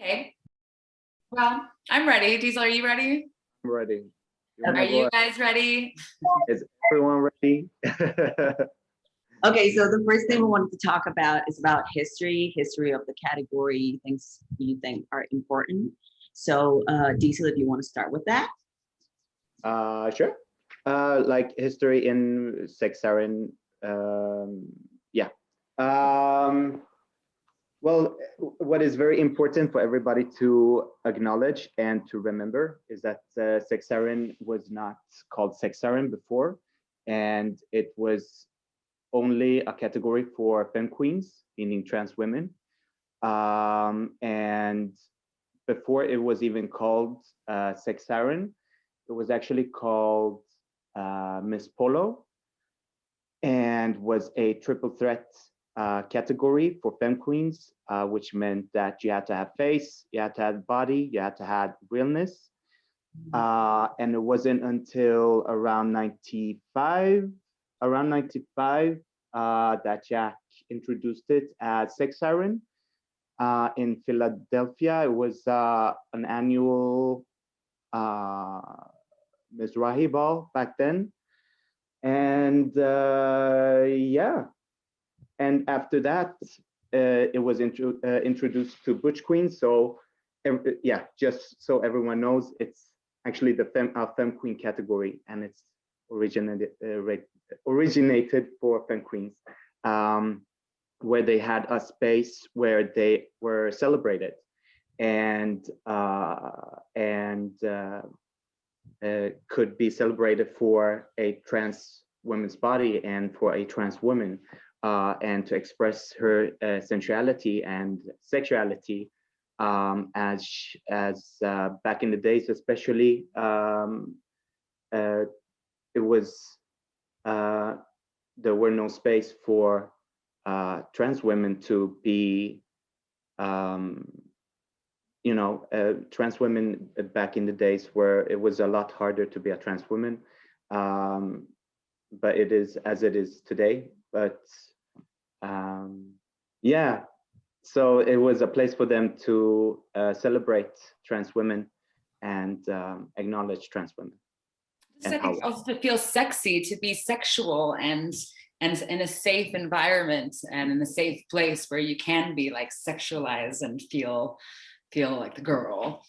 Okay. Well, I'm ready. Diesel, are you ready? I'm ready. Are you guys ready? Is everyone ready? Okay, so the first thing we wanted to talk about is about history of the category, things you think are important. So Diesel, if you want to start with that. Sure. Like history in sex, Siren. Yeah. Well, what is very important for everybody to acknowledge and to remember is that sex siren was not called sex siren before, and it was only a category for femme queens, meaning trans women. And before it was even called sex siren, it was actually called Miss Polo, and was a triple threat category for femme queens, which meant that you had to have face, you had to have body, you had to have realness. And it wasn't until around 95 that Jack introduced it as sex siren. In Philadelphia, it was an annual Mizrahi ball back then. And yeah. And after that, it was introduced to Butch Queen. So yeah, just so everyone knows, it's actually the femme queen category, and it's originated for femme queens, where they had a space where they were celebrated and could be celebrated for a trans woman's body and for a trans woman. And to express her sensuality and sexuality, as back in the days, especially, it was there were no space for trans women to be, trans women back in the days where it was a lot harder to be a trans woman, but it is as it is today. But yeah, so it was a place for them to celebrate trans women and acknowledge trans women. I think also to feel sexy, to be sexual and in a safe environment and in a safe place where you can be like sexualized and feel like the girl.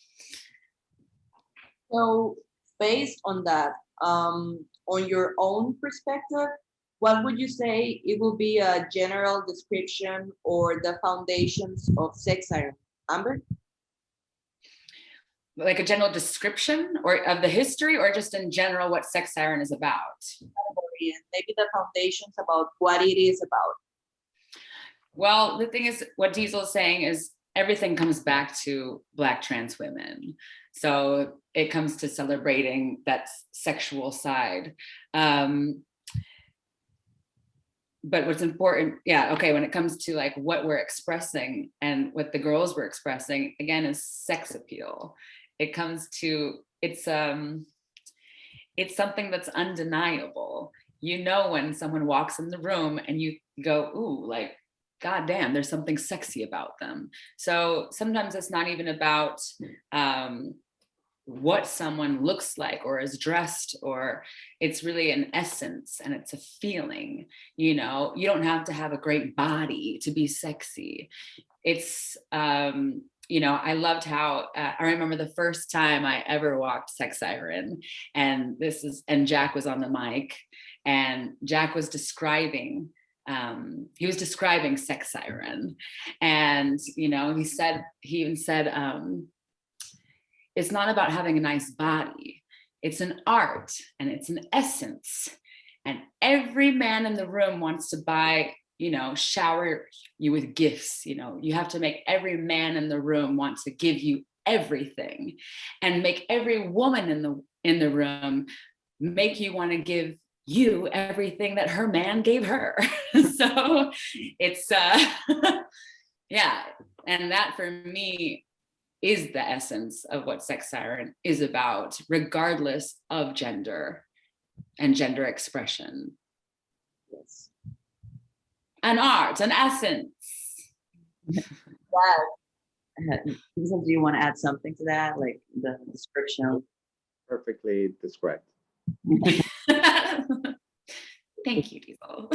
So based on that, on your own perspective, what would you say it will be a general description or the foundations of sex siren? Amber? Like a general description or of the history, or just in general what sex siren is about? Maybe the foundations about what it is about. Well, the thing is, what Diesel is saying is everything comes back to Black trans women. So it comes to celebrating that sexual side. But what's important, when it comes to like what we're expressing and what the girls were expressing, again, is sex appeal. It comes to, it's something that's undeniable. You know, when someone walks in the room and you go, ooh, like, God damn, there's something sexy about them. So sometimes it's not even about what someone looks like or is dressed, or it's really an essence and it's a feeling. You know, you don't have to have a great body to be sexy. It's I loved how I remember the first time I ever walked sex siren, and Jack was on the mic, and Jack was describing sex siren, and he even said it's not about having a nice body. It's an art and it's an essence. And every man in the room wants to shower you with gifts. You have to make every man in the room want to give you everything, and make every woman in the room make you want to give you everything that her man gave her. So it's, yeah. And that for me is the essence of what sex siren is about, regardless of gender and gender expression. Yes. An art, an essence. Wow. Diesel, do you want to add something to that, like the description? Perfectly described. Thank you, Diesel.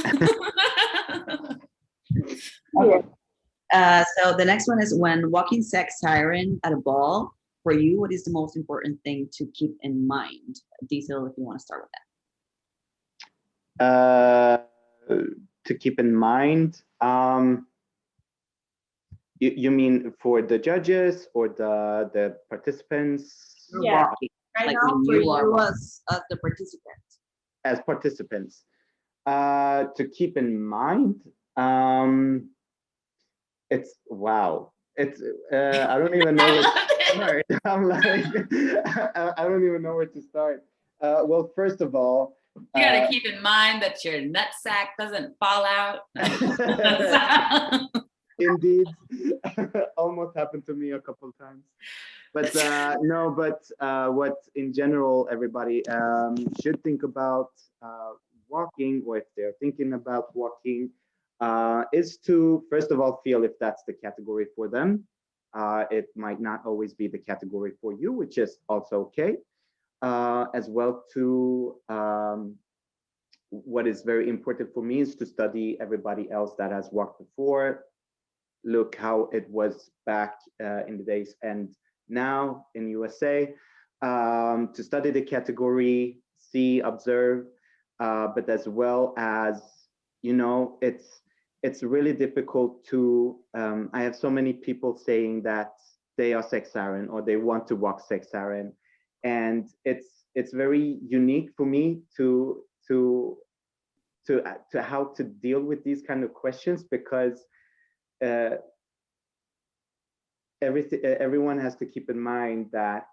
So the next one is, when walking sex siren at a ball, for you, what is the most important thing to keep in mind? Diesel, if you want to start with that. To keep in mind, you mean for the judges or the participants? Yeah. Walking, Right like now, when for you are you walking. as the participant. As participants, to keep in mind, it's wow. It's I don't even know where to start. I'm like, I don't even know where to start. Well, first of all, You gotta keep in mind that your nutsack doesn't fall out. indeed, almost happened to me a couple times. But no, but what in general everybody should think about walking, or if they're thinking about walking, is to first of all feel if that's the category for them. It might not always be the category for you, which is also okay. As well to what is very important for me is to study everybody else that has walked before, look how it was back in the days and now in USA, to study the category, see, observe, but as well as, you know, it's really difficult to, I have so many people saying that they are sex siren or they want to walk sex siren, and it's very unique for me to how to deal with these kind of questions, because everyone has to keep in mind that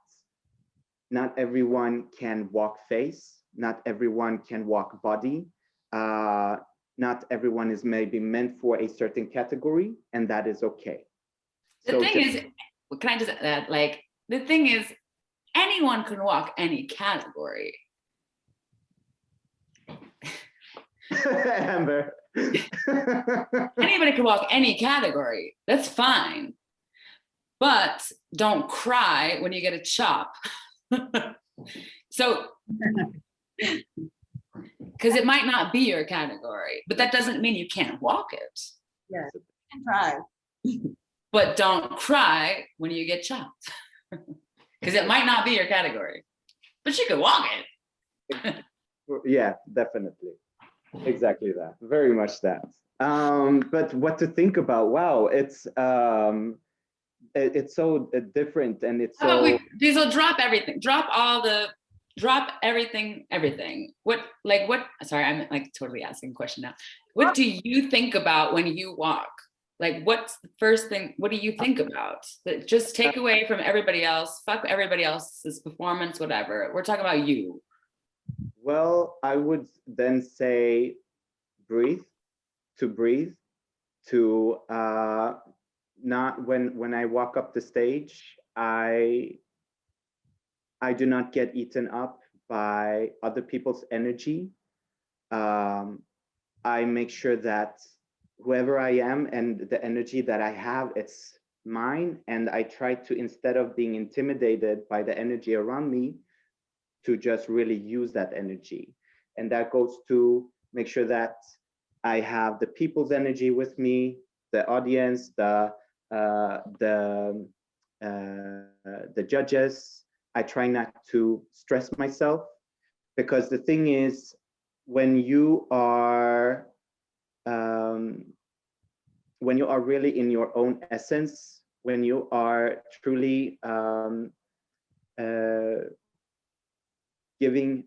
not everyone can walk face, not everyone can walk body, not everyone is maybe meant for a certain category, and that is okay. The thing is, can I just add, like, the thing is, anyone can walk any category. Amber. Anybody can walk any category. That's fine. But don't cry when you get a chop. So, because it might not be your category, but that doesn't mean you can't walk it. Yeah, you can try. But don't cry when you get chopped. Because it might not be your category, but you can walk it. Yeah, definitely. Exactly that. Very much that. But what to think about? Wow, it's so different, and it's How about so. we, Diesel, drop everything. Drop everything. What, sorry, I'm like totally asking a question now. What do you think about when you walk? Like, what's the first thing, what do you think about? That just take away from everybody else, fuck everybody else's performance, whatever. We're talking about you. Well, I would then say breathe, to not when I walk up the stage, I do not get eaten up by other people's energy. I make sure that whoever I am and the energy that I have, it's mine. And I try to, instead of being intimidated by the energy around me, to just really use that energy. And that goes to make sure that I have the people's energy with me, the audience, the judges. I try not to stress myself, because the thing is, when you are really in your own essence, when you are truly giving,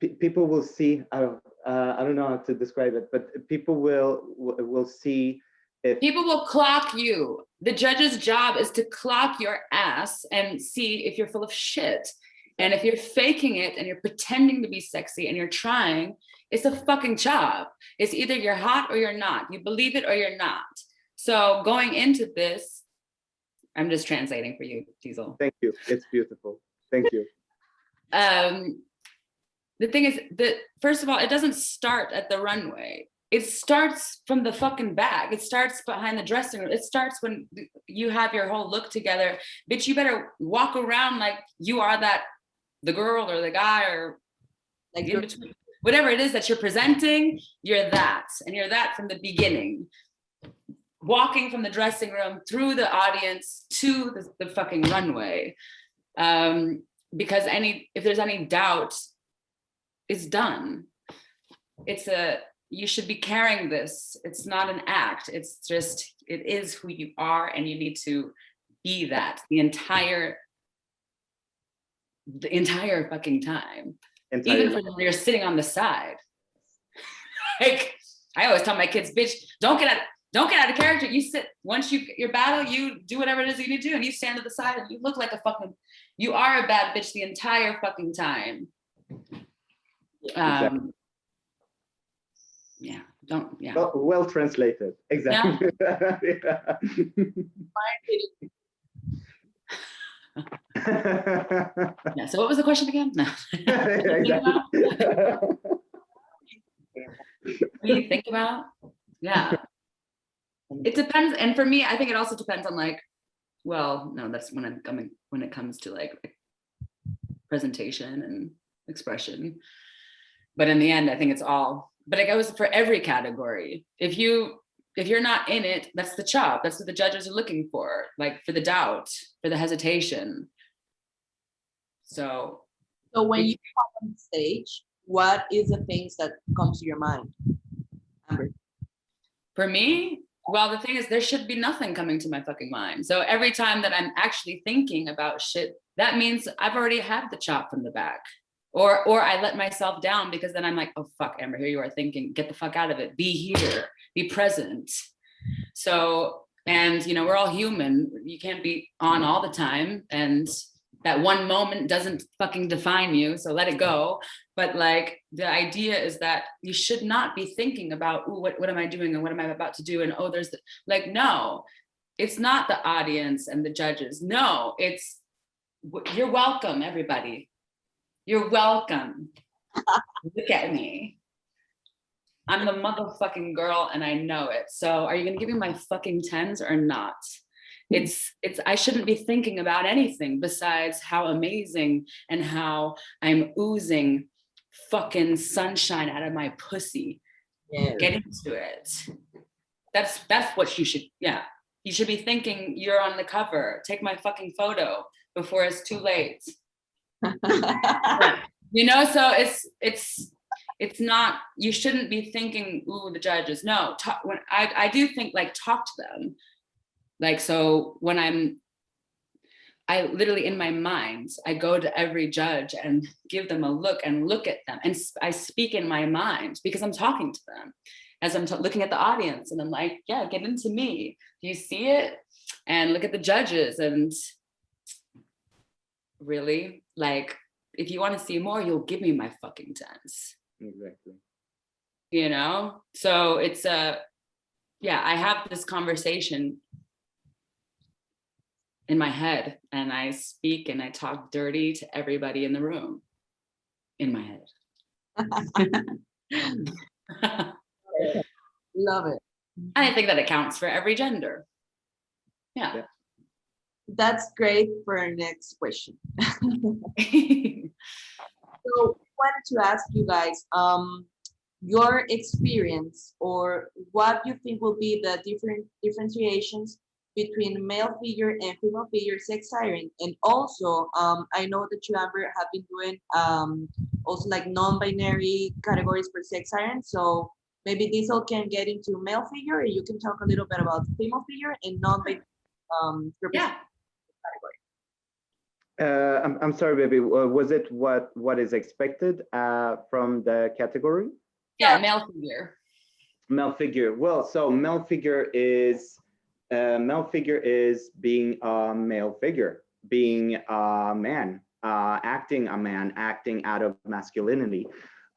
people will see. I don't know how to describe it, but people will see. If people will clock you. The judge's job is to clock your ass and see if you're full of shit. And if you're faking it and you're pretending to be sexy and you're trying, it's a fucking job. It's either you're hot or you're not. You believe it or you're not. So going into this, I'm just translating for you, Diesel. Thank you. It's beautiful. Thank you. The thing is that, first of all, it doesn't start at the runway. it starts from the fucking back. It starts behind the dressing room. It starts when you have your whole look together. Bitch, you better walk around like you are the girl or the guy or Like in between. Whatever it is that you're presenting, you're that. And you're that from the beginning. Walking from the dressing room through the audience to the fucking runway. Because if there's any doubt, it's done. You should be carrying this. It's not an act. It's just, it is who you are, and you need to be that the entire fucking time. Even when you're sitting on the side. Like, I always tell my kids, bitch, don't get out of character. You sit, once your battle, you do whatever it is you need to do, and you stand to the side and you look like you are a bad bitch the entire fucking time. Exactly. Yeah, well translated. Exactly. Yeah. Yeah. So what was the question again? No. What do you think about? Yeah. It depends. And for me, I think it also depends on that's when it comes to like presentation and expression. But in the end, I think it's all, but it goes for every category. If you're not in it, that's the chop. That's what the judges are looking for, like for the doubt, for the hesitation. So when you come on stage, what is the things that comes to your mind, Amber? For me, well, the thing is, there should be nothing coming to my fucking mind. So every time that I'm actually thinking about shit, that means I've already had the chop from the back. Or I let myself down, because then I'm like, oh, fuck, Amber, here you are thinking, get the fuck out of it. Be here, be present. So, and, we're all human. You can't be on all the time. And that one moment doesn't fucking define you. So let it go. But like, the idea is that you should not be thinking about, ooh, what am I doing? And what am I about to do? And no, it's not the audience and the judges. No, you're welcome, everybody. You're welcome. Look at me. I'm the motherfucking girl, and I know it. So are you gonna give me my fucking 10s or not? I shouldn't be thinking about anything besides how amazing and how I'm oozing fucking sunshine out of my pussy. Yeah. Get into it. That's what you should, yeah. You should be thinking you're on the cover. Take my fucking photo before it's too late. So it's not, you shouldn't be thinking, ooh, the judges. No, when I do think, like, talk to them. Like, so when I literally, in my mind, I go to every judge and give them a look and look at them. And I speak in my mind because I'm talking to them as I'm looking at the audience. And I'm like, yeah, get into me. Do you see it? And look at the judges. And really, like, if you want to see more, you'll give me my fucking 10s. Exactly. So it's I have this conversation in my head, and I speak and I talk dirty to everybody in the room in my head. Love it. And I think that it counts for every gender. Yeah. That's great for our next question. So I wanted to ask you guys, your experience, or what you think will be the different differentiations between male figure and female figure sex siren. And also, I know that you, Amber, have been doing also like non-binary categories for sex siren. So maybe Diesel can get into male figure, and you can talk a little bit about female figure and non-binary Yeah. I'm sorry, baby. Was it what is expected from the category? Yeah, male figure. Male figure. Well, so male figure is being a male figure, being a man, acting a man, acting out of masculinity.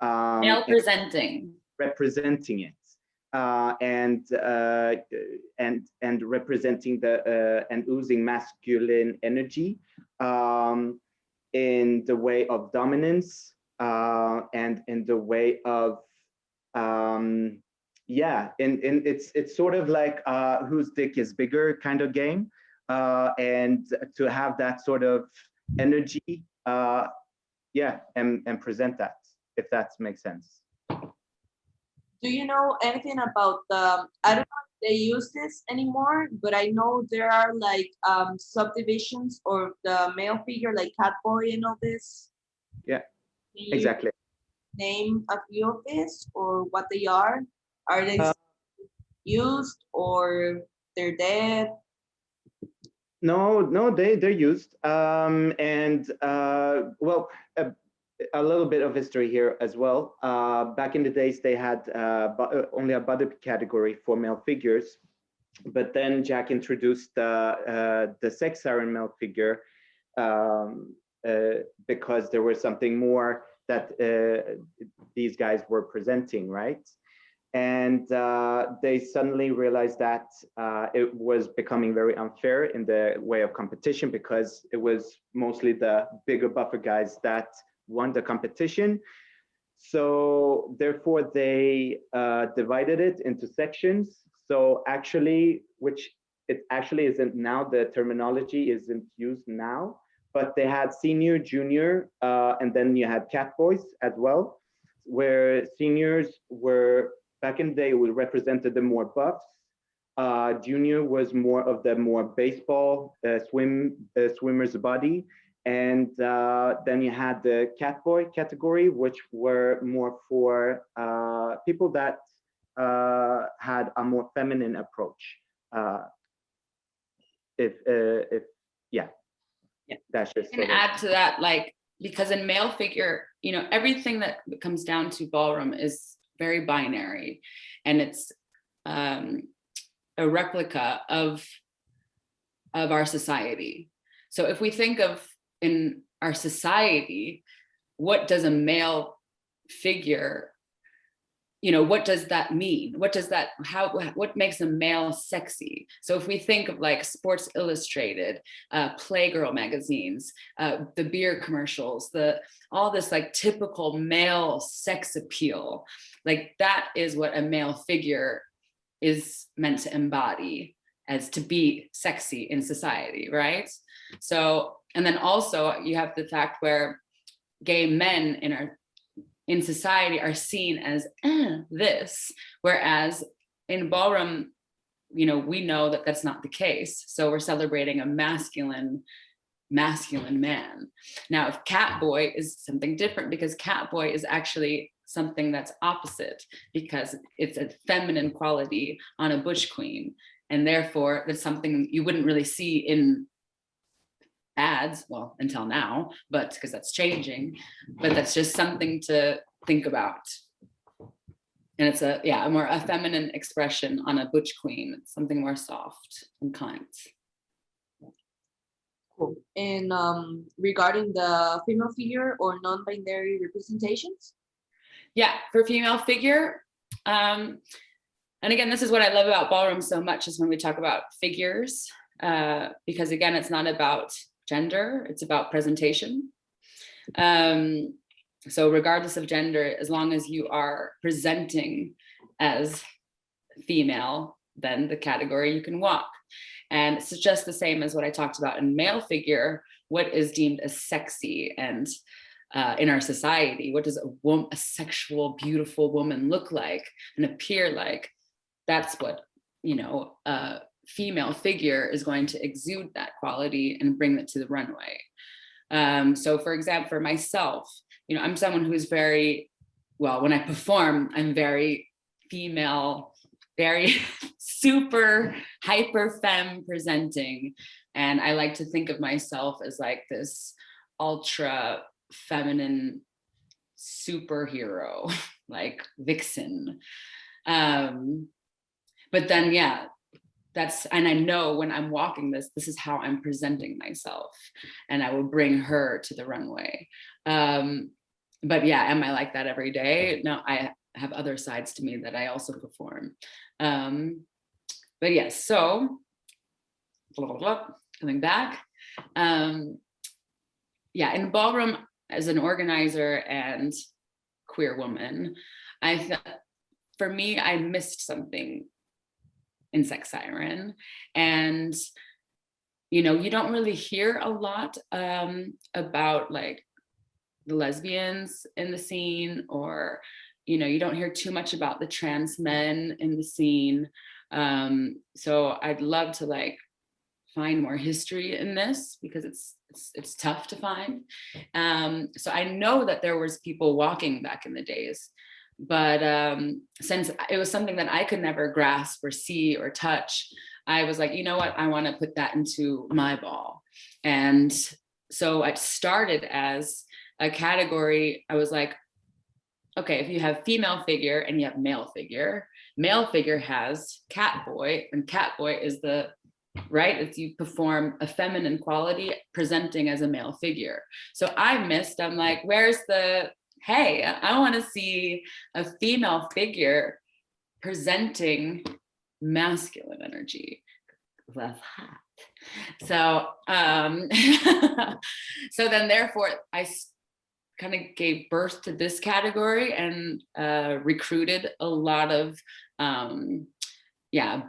Male presenting. Representing it. And representing and oozing masculine energy in the way of dominance and in the way of yeah, and it's sort of like whose dick is bigger kind of game, and to have that sort of energy, yeah, and present that, if that makes sense. Do you know anything about the, I don't know if they use this anymore, but I know there are like subdivisions of the male figure, like Catboy and all this. Yeah, Can you exactly. name a few of this or what they are? Are they used or they're dead? No, they're used. And well, a little bit of history here as well. Back in the days, they had only a body category for male figures, but then Jack introduced the sex siren male figure because there was something more that these guys were presenting, right? And they suddenly realized that it was becoming very unfair in the way of competition, because it was mostly the bigger, buffer guys that won the competition. So therefore they divided it into sections. So actually, which it actually isn't now, the terminology isn't used now, but they had senior, junior, and then you had cat boys as well, where seniors were, back in the day, we represented the more buffs. Junior was more of the more baseball, swimmer's body. And then you had the catboy category, which were more for people that had a more feminine approach. If yeah, that's just. I can add to that, like, because in male figure, you know, everything that comes down to ballroom is very binary, and it's a replica of our society. So if we think of in our society, what does a male figure, you know, what does that mean? What does that, what makes a male sexy? So if we think of like Sports Illustrated, Playgirl magazines, the beer commercials, all this like typical male sex appeal, like that is what a male figure is meant to embody, as to be sexy in society, right? So, and then also you have the fact where gay men in society are seen as this, whereas in ballroom, you know, we know that that's not the case. So we're celebrating a masculine man. Now, if Catboy is something different, because Catboy is actually something that's opposite, because it's a feminine quality on a butch queen, and therefore that's something you wouldn't really see in ads, well, until now, but because that's changing, but that's just something to think about. And it's a feminine expression on a butch queen. It's something more soft and kind. Cool. And regarding the female figure or non-binary representations? Yeah, for female figure, and again, this is what I love about ballroom so much, is when we talk about figures, because again, it's not about gender, it's about presentation. So regardless of gender, as long as you are presenting as female, then the category you can walk. And it's just the same as what I talked about in male figure. What is deemed as sexy, and in our society, what does a sexual, beautiful woman look like and appear like? That's what, you know, a female figure is going to exude that quality and bring it to the runway. So for example, for myself, you know, I'm someone who is very, well, when I perform, I'm very female, very super hyper femme presenting. And I like to think of myself as like this ultra feminine superhero, like vixen. But then, yeah, and I know when I'm walking this is how I'm presenting myself, and I will bring her to the runway. But yeah, am I like that every day? No, I have other sides to me that I also perform. But yes, so coming back. Yeah, in ballroom, as an organizer and queer woman, I for me, I missed something in Sex Siren. And, you know, you don't really hear a lot about like the lesbians in the scene, or, you know, you don't hear too much about the trans men in the scene. So I'd love to like find more history in this, because it's tough to find. So I know that there was people walking back in the days, but since it was something that I could never grasp or see or touch, I was like, you know what, I want to put that into my ball. And so I started as a category. I was like, okay, if you have female figure and you have male figure has cat boy, and cat boy is the right, it's you perform a feminine quality presenting as a male figure. So I'm like, where's the, hey, I want to see a female figure presenting masculine energy. That's hot. So so then therefore I kind of gave birth to this category, and recruited a lot of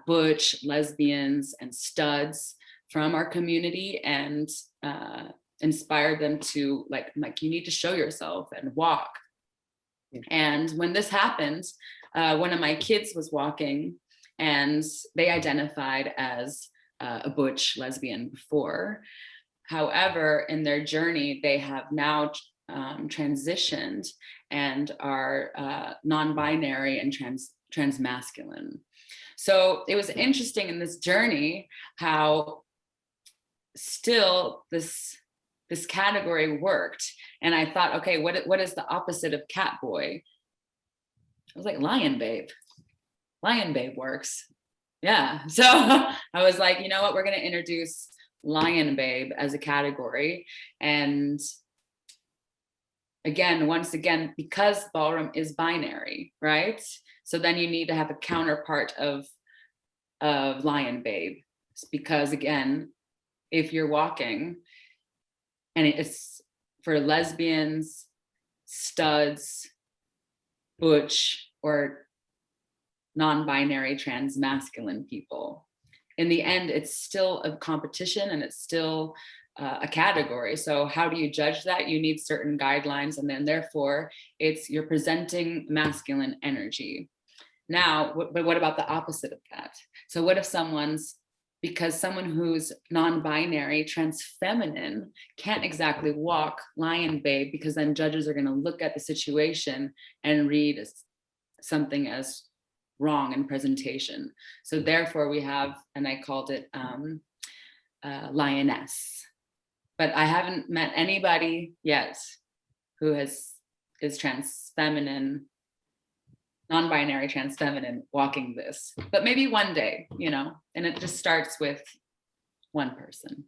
butch lesbians and studs from our community, and inspired them to like you need to show yourself and walk. Yeah. And when this happened, one of my kids was walking, and they identified as a butch lesbian before. However, in their journey, they have now transitioned and are non-binary and transmasculine. So it was interesting in this journey how still this category worked. And I thought, okay, what is the opposite of cat boy? I was like, lion babe. Lion babe works. Yeah. So I was like, you know what, we're going to introduce lion babe as a category. And once again, because ballroom is binary, right? So then you need to have a counterpart of lion babe, because again, if you're walking and it's for lesbians, studs, butch, or non-binary transmasculine people, in the end, it's still a competition and it's still a category. So how do you judge that? You need certain guidelines, and then therefore you're presenting masculine energy. Now, but what about the opposite of that? So what if someone who's non-binary, trans feminine, can't exactly walk lion babe, because then judges are going to look at the situation and read something as wrong in presentation. So therefore we have, and I called it lioness. But I haven't met anybody yet who is trans feminine, non-binary trans feminine walking this. But maybe one day, you know, and it just starts with one person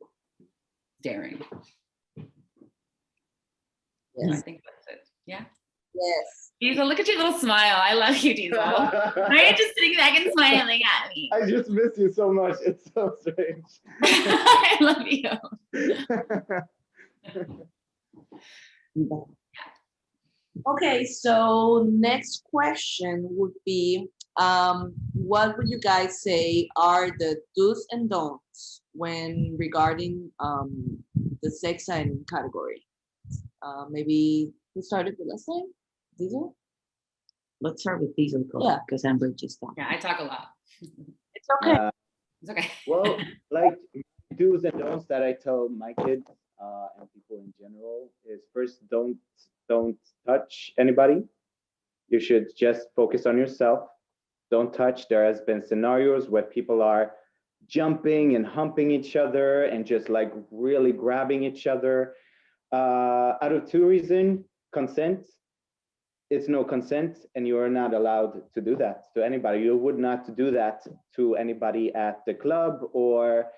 daring. Yes. I think that's it. Yeah. Yes. Diesel, look at your little smile. I love you, Diesel. Why are you just sitting back and smiling at me? I just miss you so much. It's so strange. I love you. Okay, so next question would be, what would you guys say are the do's and don'ts when regarding the sex and category? Maybe we started with last time, Diesel? Let's start with Diesel, Yeah. because Amber just talked. Yeah, I talk a lot. It's okay. It's okay. Well, like do's and don'ts that I tell my kids and people in general is, first, don't touch anybody. You should just focus on yourself. Don't touch. There has been scenarios where people are jumping and humping each other and just like really grabbing each other out of two reasons: consent. It's no consent, and you are not allowed to do that to anybody. You would not do that to anybody at the club, or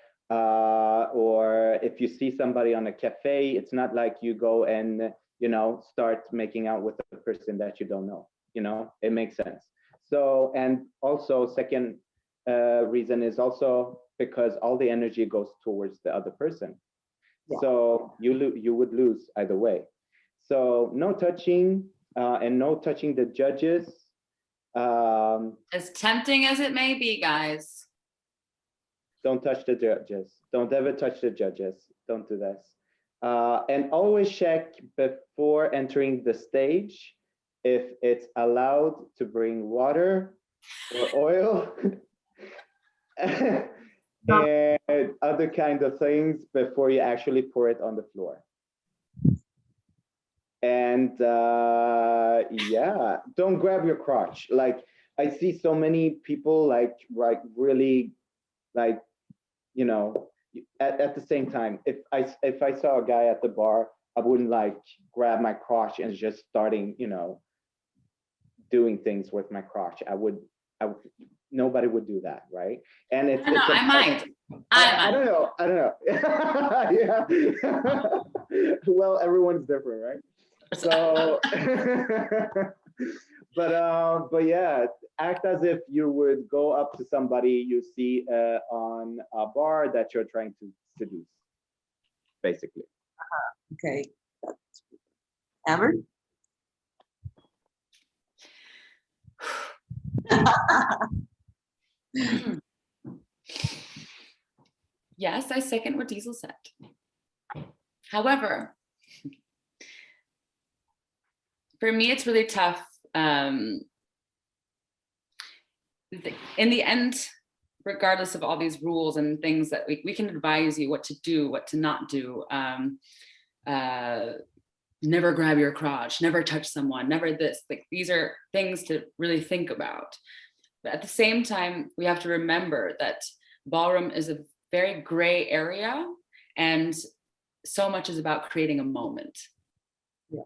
if you see somebody on a cafe. It's not like you go and, you know, start making out with a person that you don't know. You know, it makes sense. So, and also second reason is also because all the energy goes towards the other person. Yeah. So you would lose either way. So no touching. And no touching the judges. As tempting as it may be, guys. Don't touch the judges. Don't ever touch the judges. Don't do this. And always check before entering the stage if it's allowed to bring water or oil and other kinds of things before you actually pour it on the floor. And yeah, don't grab your crotch. Like, I see so many people like really like, you know, at the same time, if I saw a guy at the bar, I wouldn't like grab my crotch and just starting, you know, doing things with my crotch. Nobody would do that, right? And it's, I might. I don't know. Yeah. Well, everyone's different, right? So, but yeah, act as if you would go up to somebody you see on a bar that you're trying to seduce, basically. Okay. Amber? Yes, I second what Diesel said. However, for me, it's really tough. In the end, regardless of all these rules and things that we can advise you what to do, what to not do. Never grab your crotch, never touch someone, never this. Like, these are things to really think about. But at the same time, we have to remember that ballroom is a very gray area, and so much is about creating a moment. Yeah.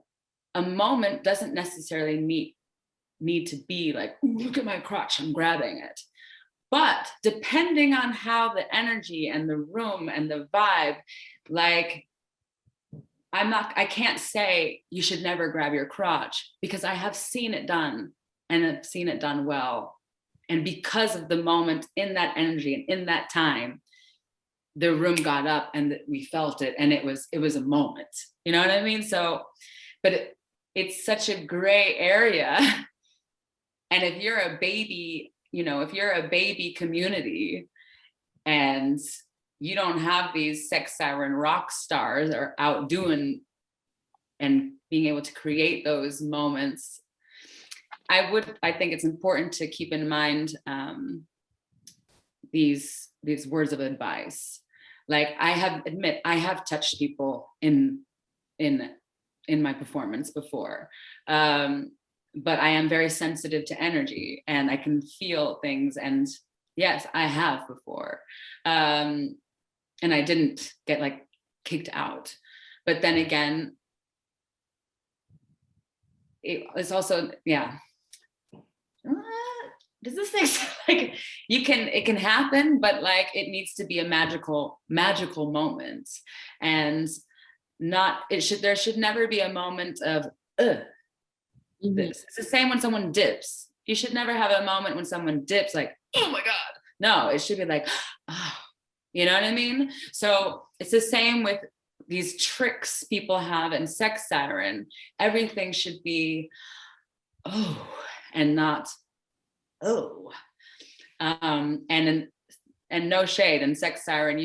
A moment doesn't necessarily need to be like, look at my crotch, I'm grabbing it. But depending on how the energy and the room and the vibe, like, I can't say you should never grab your crotch, because I have seen it done, and I've seen it done well. And because of the moment, in that energy and in that time, the room got up and we felt it, and it was a moment. You know what I mean? So, but it's such a gray area. And if you're a baby, you know, if you're a baby community and you don't have these sex siren rock stars are out doing and being able to create those moments, I think it's important to keep in mind these words of advice. Like, I have touched people in my performance before, but I am very sensitive to energy, and I can feel things. And yes, I have before, and I didn't get like kicked out. But then again, it's also, yeah. Does this thing like it can happen, but like it needs to be a magical moment, and there should never be a moment of this. It's the same when someone dips. You should never have a moment when someone dips like, oh my God. No, it should be like, oh, you know what I mean? So it's the same with these tricks people have in sex siren. Everything should be oh, and not oh. And no shade in sex siren,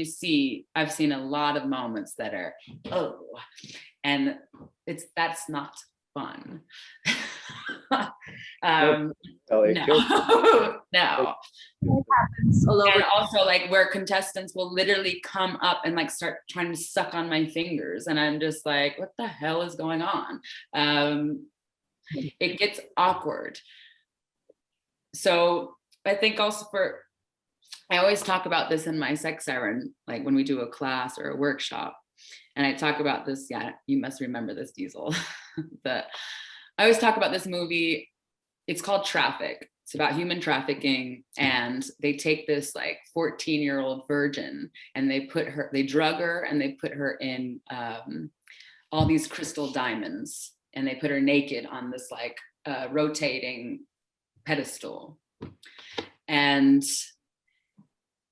I've seen a lot of moments that are oh, and that's not fun. No. No. It happens all over. And also, like, where contestants will literally come up and like start trying to suck on my fingers, and I'm just like, what the hell is going on? It gets awkward. So I think also I always talk about this in my sex siren, like when we do a class or a workshop, and I talk about this. Yeah, you must remember this, Diesel. I always talk about this movie. It's called Traffic. It's about human trafficking, and they take this like 14-year-old virgin, and they drug her, and they put her in all these crystal diamonds, and they put her naked on this like rotating pedestal. And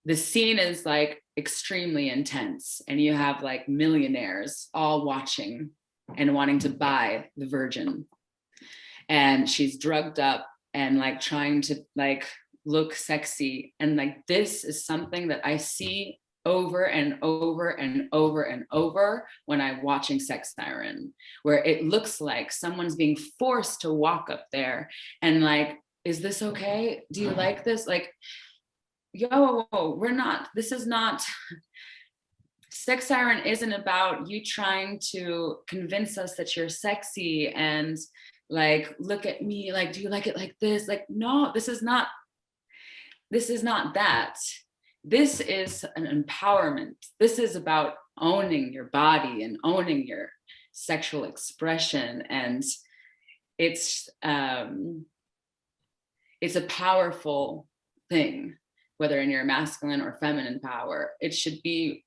the scene is like extremely intense, and you have like millionaires all watching and wanting to buy the virgin. And she's drugged up, and like trying to like look sexy. And like, this is something that I see over and over and over and over when I'm watching Sex Siren, where it looks like someone's being forced to walk up there and like, is this okay? Do you like this? Like, yo, we're not, this is not, Sex Siren isn't about you trying to convince us that you're sexy and like, look at me, like, do you like it like this? Like, no, this is not that. This is an empowerment. This is about owning your body and owning your sexual expression. And it's a powerful thing, whether in your masculine or feminine power. It should be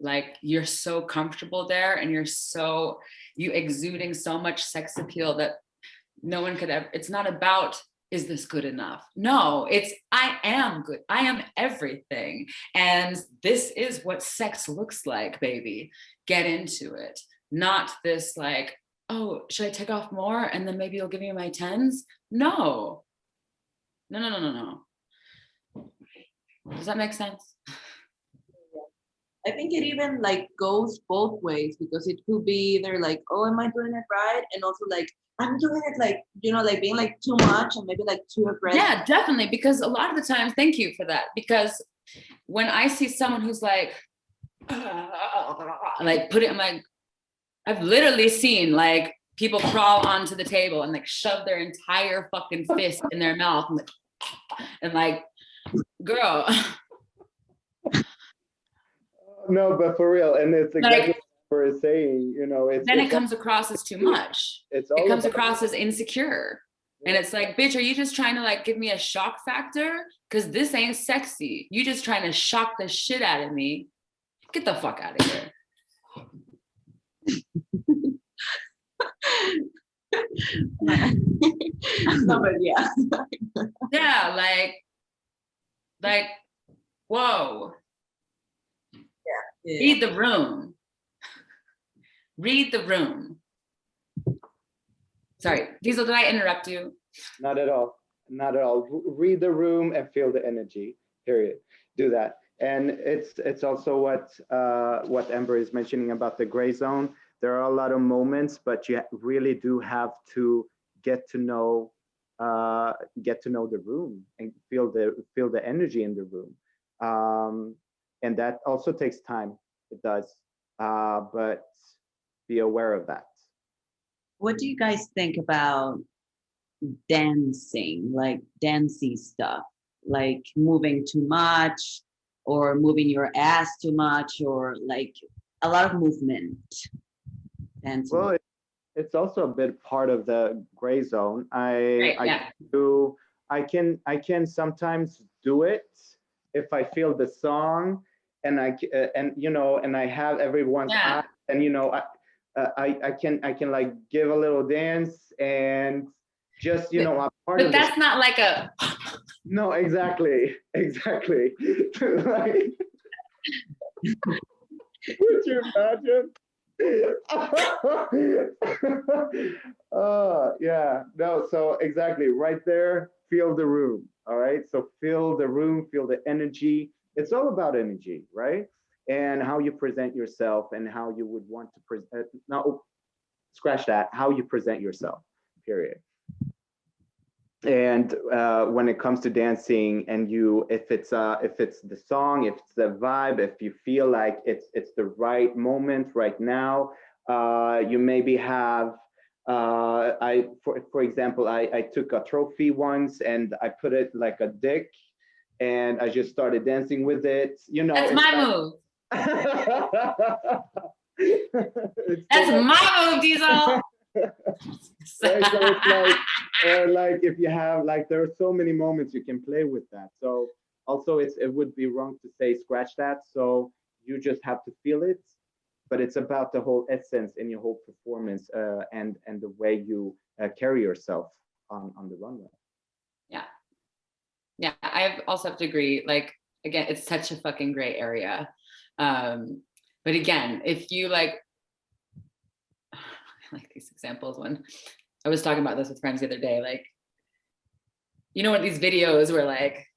like, you're so comfortable there and you exuding so much sex appeal that no one could ever, it's not about, is this good enough? No, it's, I am good. I am everything. And this is what sex looks like, baby. Get into it. Not this like, oh, should I take off more? And then maybe you'll give me my tens? No. No. Does that make sense? I think it even like goes both ways, because it could be either like, oh, am I doing it right? And also like, I'm doing it like, you know, like being like too much and maybe like too aggressive. Yeah, definitely. Because a lot of the times, thank you for that. Because when I see someone who's like put it in like, I've literally seen like people crawl onto the table and like shove their entire fucking fist in their mouth and like, girl. No, but for real, and it's exactly Like, what we're saying, you know, then it comes across as too much. It comes across as insecure. And it's like, bitch, are you just trying to like give me a shock factor? Because this ain't sexy. You just trying to shock the shit out of me. Get the fuck out of here. No, but yeah. Yeah, like, whoa. Yeah. Read the room. Read the room. Sorry, Diesel, did I interrupt you? Not at all. Not at all. Read the room and feel the energy. Period. Do that. And it's also what Amber is mentioning about the gray zone. There are a lot of moments, but you really do have to get to know the room and feel the energy in the room. And that also takes time. It does. But be aware of that. What do you guys think about dancing, like dancey stuff, like moving too much or moving your ass too much, or like a lot of movement? Dancing. Well, it's also a bit part of the gray zone. I can sometimes do it if I feel the song and I have everyone's eyes, and I can like give a little dance and just I'm part but of that's not like a no, exactly like, would you imagine? Yeah, no, so exactly right there, feel the room. All right, so feel the room, feel the energy. It's all about energy, right? And how you present yourself and how you would want to present. No, scratch that. How you present yourself, period. And when it comes to dancing, and if it's the song, if it's the vibe, if you feel like it's the right moment right now, you maybe have. For example, I took a trophy once and I put it like a dick, and I just started dancing with it. That's my move. That's my move, Diesel. Right, so it's like, or like if you have like, there are so many moments you can play with that. So also it would be wrong to say scratch that. So you just have to feel it, but it's about the whole essence in your whole performance and the way you carry yourself on the runway. Yeah, I also have to agree. Like, again, it's such a fucking gray area. But again, if you like these examples, when I was talking about this with friends the other day, like you know what, these videos where like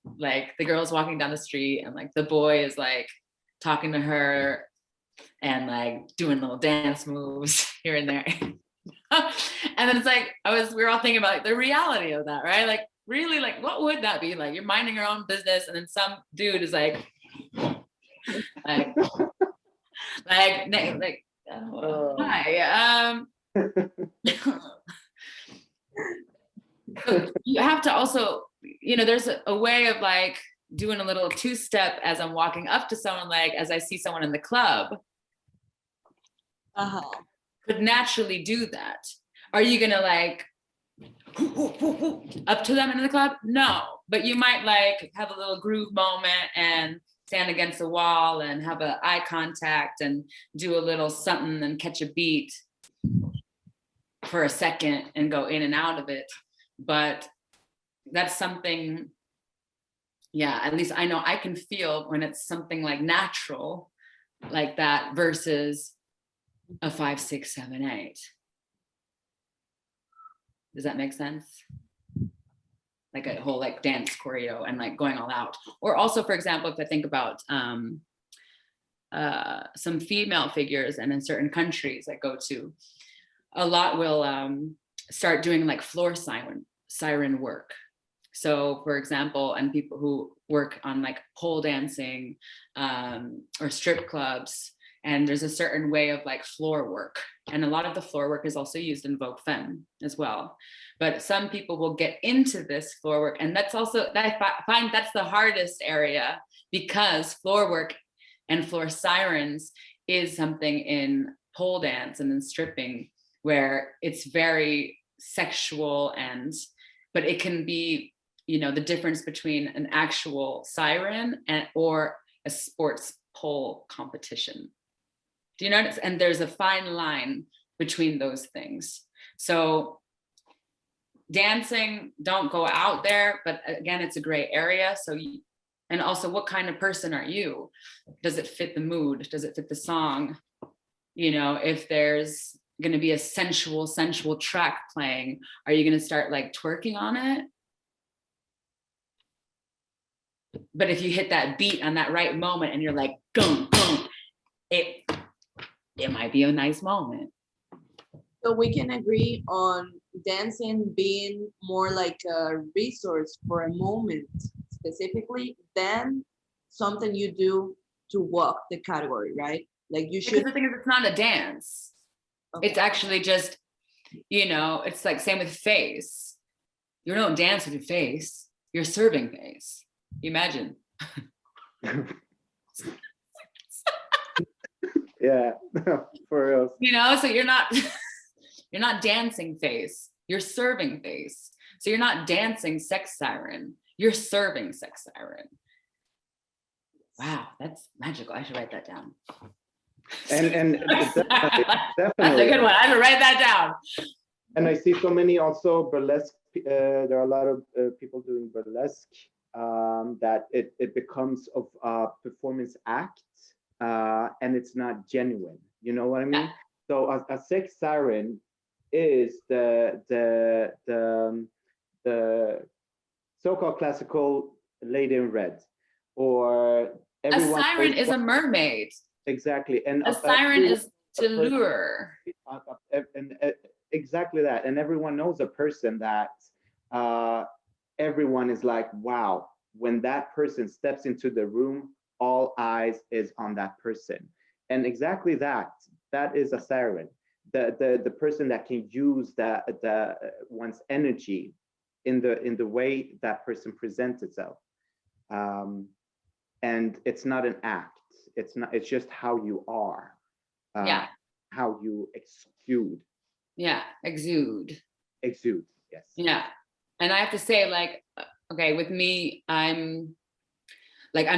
the girl's walking down the street and like the boy is like talking to her and like doing little dance moves here and there. And then it's like, we were all thinking about like, the reality of that, right? Like really, like what would that be like? You're minding your own business and then some dude is like hi. So you have to also, you know, there's a way of like doing a little two-step as I'm walking up to someone, like as I see someone in the club, could naturally do that. Are you gonna like up to them in the club? No, but you might like have a little groove moment and stand against the wall and have an eye contact and do a little something and catch a beat for a second and go in and out of it. But that's something, yeah, at least I know I can feel when it's something like natural like that versus a 5, 6, 7, 8. Does that make sense? Like a whole like dance choreo and like going all out. Or also, for example, if I think about some female figures and in certain countries I go to, a lot will start doing like floor siren work. So for example, and people who work on like pole dancing or strip clubs, and there's a certain way of like floor work. And a lot of the floor work is also used in Vogue Femme as well. But some people will get into this floor work. And that's also, I find that's the hardest area, because floor work and floor sirens is something in pole dance and in stripping where it's very sexual, but it can be, you know, the difference between an actual siren or a sports pole competition. Do you notice? And there's a fine line between those things. So dancing, don't go out there, but again, it's a gray area. So and also, what kind of person are you? Does it fit the mood? Does it fit the song? You know, if there's going to be a sensual track playing, are you going to start like twerking on it? But if you hit that beat on that right moment and you're like, boom, boom, it might be a nice moment. So we can agree on dancing being more like a resource for a moment specifically than something you do to walk the category, right? Like you should. Because the thing is, it's not a dance. Okay. It's actually just, you know, it's like same with face. You don't dance with your face. You're serving face. Imagine. Yeah, for real. You know, so you're not dancing face. You're serving face. So you're not dancing sex siren. You're serving sex siren. Wow, that's magical. I should write that down. And definitely. That's a good one. I should write that down. And I see so many also burlesque. There are a lot of people doing burlesque that it becomes of a performance act, and it's not genuine. You know what I mean? Yeah. So a sex siren is the so-called classical lady in red, or a siren is a mermaid. Exactly, and a siren is to lure. Exactly that, and everyone knows a person that everyone is like, wow, when that person steps into the room, all eyes is on that person, and exactly that is a siren. The person that can use the one's energy in the way that person presents itself, and it's not an act. It's just how you are. Yeah. How you exude. Yeah, exude. Exude, yes. Yeah, and I have to say, like, okay, with me, I'm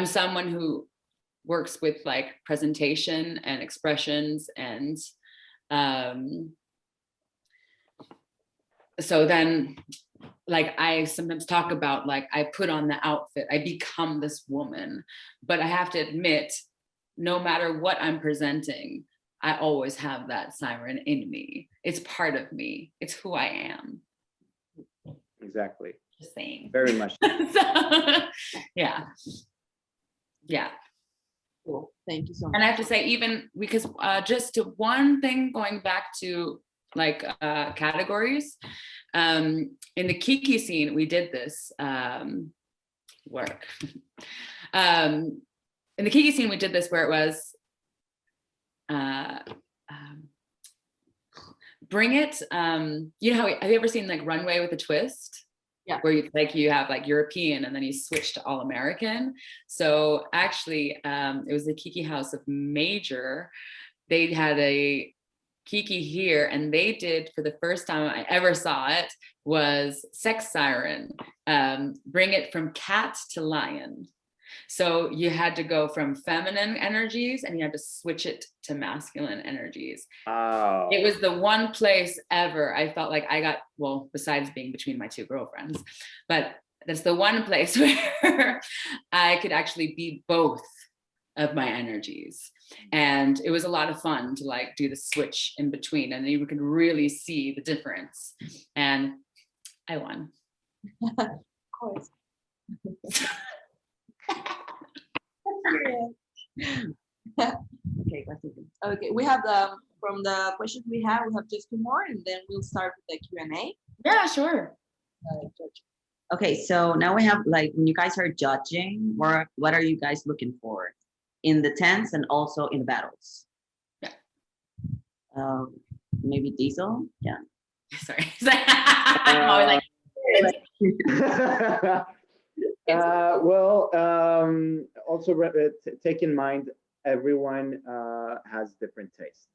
someone who works with like presentation and expressions, and so then, like, I sometimes talk about, like, I put on the outfit, I become this woman, but I have to admit, no matter what I'm presenting, I always have that siren in me. It's part of me. It's who I am. Exactly. Just saying. Very much. So, yeah. Cool. Thank you so much. And I have to say, even because just to one thing, going back to like categories, in the Kiki scene, we did this work. In the Kiki scene, we did this where it was bring it. You know, have you ever seen like Runway with a Twist? Yeah. Where you have like European and then you switch to all American. So actually, it was the Kiki House of Major. They had a Kiki here, and they did, for the first time I ever saw it, was Sex Siren. Bring it from cat to lion. So you had to go from feminine energies and you had to switch it to masculine energies. Oh. It was the one place ever I felt like I got, well, besides being between my two girlfriends, but that's the one place where I could actually be both of my energies. And it was a lot of fun to like do the switch in between, and you could really see the difference. And I won. Of course. Okay, Okay, we have from the questions we have just 2 more, and then we'll start with the Q&A. Yeah, sure. okay, so now we have like, when you guys are judging, what are you guys looking for in the tents and also in the battles? Yeah. Maybe Diesel? Yeah. Sorry. I'm always like, Well, also take in mind, everyone has different taste.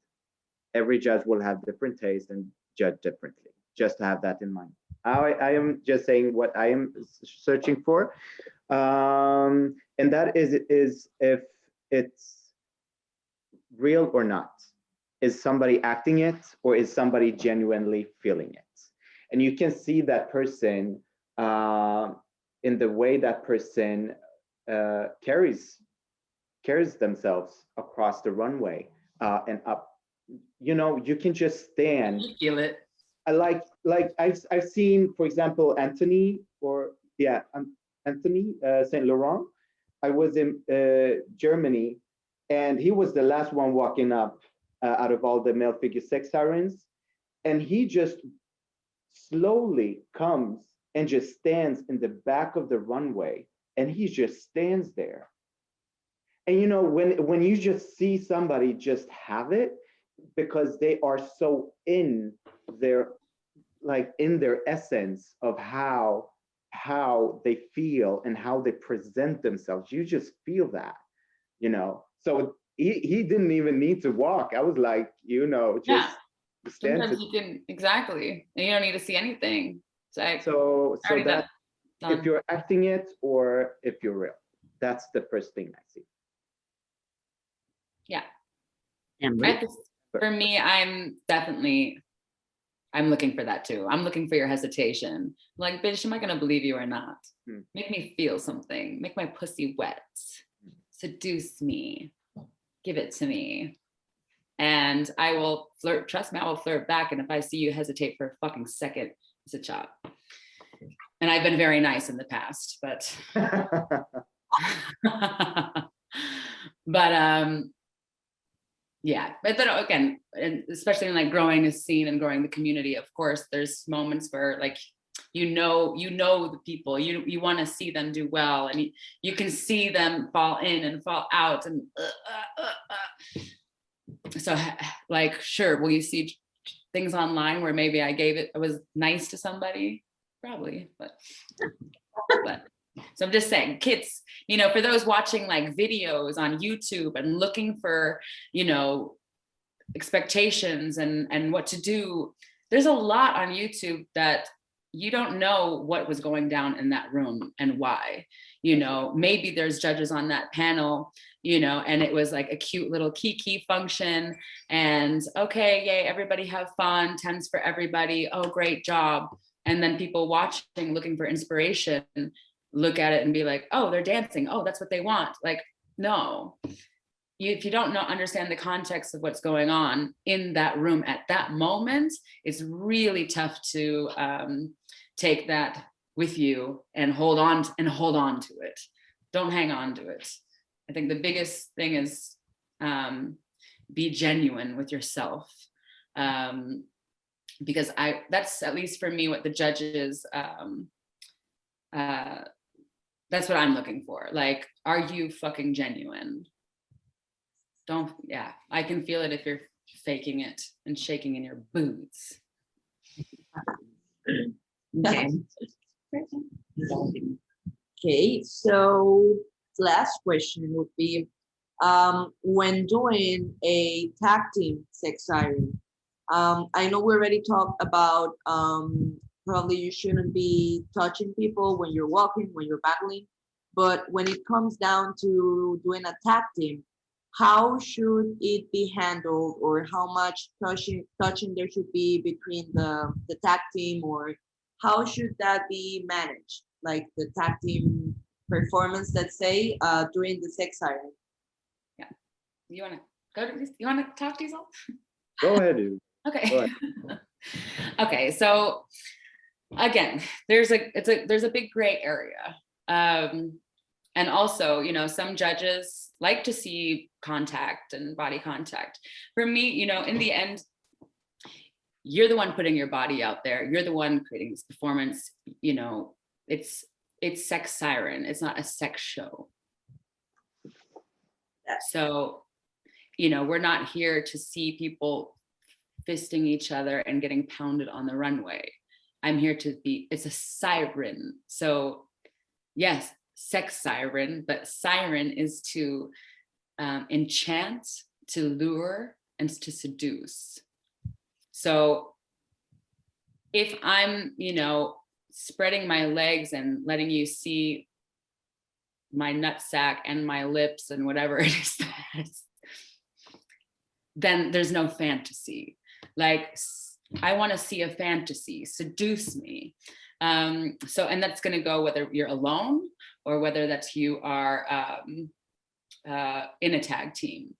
Every judge will have different taste and judge differently. Just to have that in mind. I am just saying what I am searching for, and that is if it's real or not. Is somebody acting it, or is somebody genuinely feeling it? And you can see that person in the way that person carries themselves across the runway and up. You know, you can just stand. you feel it. I like I've seen, for example, Anthony Saint Laurent. I was in Germany, and he was the last one walking up out of all the male figure sex sirens, and he just slowly comes and just stands in the back of the runway, and he just stands there. And you know, when you just see somebody just have it, because they are so in their essence of how they feel and how they present themselves, you just feel that, you know. So he didn't even need to walk. I was like, you know, just stand. Sometimes you can, exactly, and you don't need to see anything. It's like, So that done. if you're acting it or if you're real, that's the first thing I see. Yeah. And For me, I'm looking for that too. I'm looking for your hesitation. Like, bitch, am I gonna believe you or not? Make me feel something. Make my pussy wet. Seduce me. Give it to me. And I will flirt. Trust me, I will flirt back. And if I see you hesitate for a fucking second, it's a chop. And I've been very nice in the past, but yeah, but then again, and especially in like growing a scene and growing the community, of course, there's moments where like, you know the people, you want to see them do well, and you can see them fall in and fall out, and so like, sure, will you see things online where maybe I was nice to somebody? Probably, but so I'm just saying, kids, you know, for those watching like videos on YouTube and looking for, you know, expectations and what to do, there's a lot on YouTube that you don't know what was going down in that room and why. You know, maybe there's judges on that panel, you know, and it was like a cute little kiki function, and okay, yay, everybody have fun, tens for everybody, oh, great job. And then people watching, looking for inspiration, look at it and be like, oh, they're dancing, oh, that's what they want. Like, no, if you don't understand the context of what's going on in that room at that moment, it's really tough to take that with you and hold on to it. Don't hang on to it. I think the biggest thing is be genuine with yourself. Because that's at least for me what the judges, that's what I'm looking for. Like, are you fucking genuine? I can feel it if you're faking it and shaking in your boots. Okay. Okay, so last question would be, when doing a tag team sex siren, I know we already talked about probably you shouldn't be touching people when you're walking, when you're battling, but when it comes down to doing a tag team, how should it be handled, or how much touching there should be between the tag team, or how should that be managed, like the tag team performance, let's say, during the sex siren? Yeah, you want to go to this? You want to talk, Diesel? Go ahead, dude. Okay. Go ahead. Okay, so again, there's a big gray area. And also, you know, some judges like to see contact and body contact. For me, you know, in the end, you're the one putting your body out there. You're the one creating this performance. You know, it's sex siren. It's not a sex show. So, you know, we're not here to see people fisting each other and getting pounded on the runway. I'm here to be, it's a siren. So yes, sex siren, but siren is to enchant, to lure, and to seduce. So if I'm, you know, spreading my legs and letting you see my nutsack and my lips and whatever it is, then there's no fantasy. Like, I want to see a fantasy, seduce me. So, and that's going to go whether you're alone or whether that's you are in a tag team.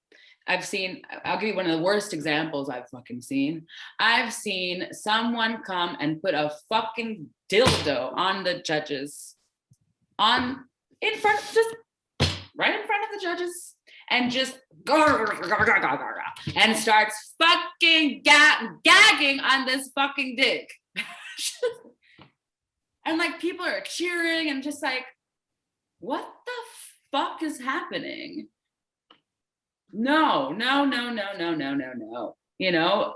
I'll give you one of the worst examples I've fucking seen. I've seen someone come and put a fucking dildo on the judges, right in front of the judges, and just and starts fucking gagging on this fucking dick. And like people are cheering and just like, what the fuck is happening? No. You know,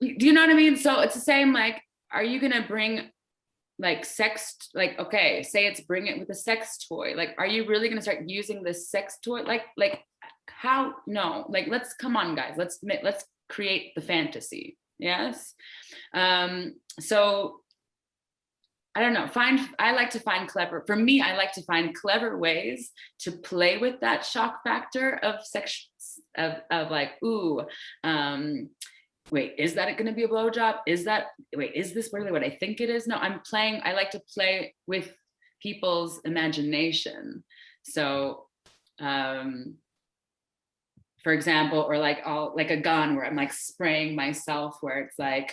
do you know what I mean? So it's the same, like, are you gonna bring like sex, like, okay, say it's bring it with a sex toy. Like, are you really gonna start using this sex toy? Like how? No, like, come on guys, let's create the fantasy. Yes. So I don't know, I like to find clever ways to play with that shock factor of sex, of like, ooh, wait, is that going to be a blowjob? Is this really what I think it is? No, I like to play with people's imagination. So, for example, or like a gun where I'm like spraying myself, where it's like,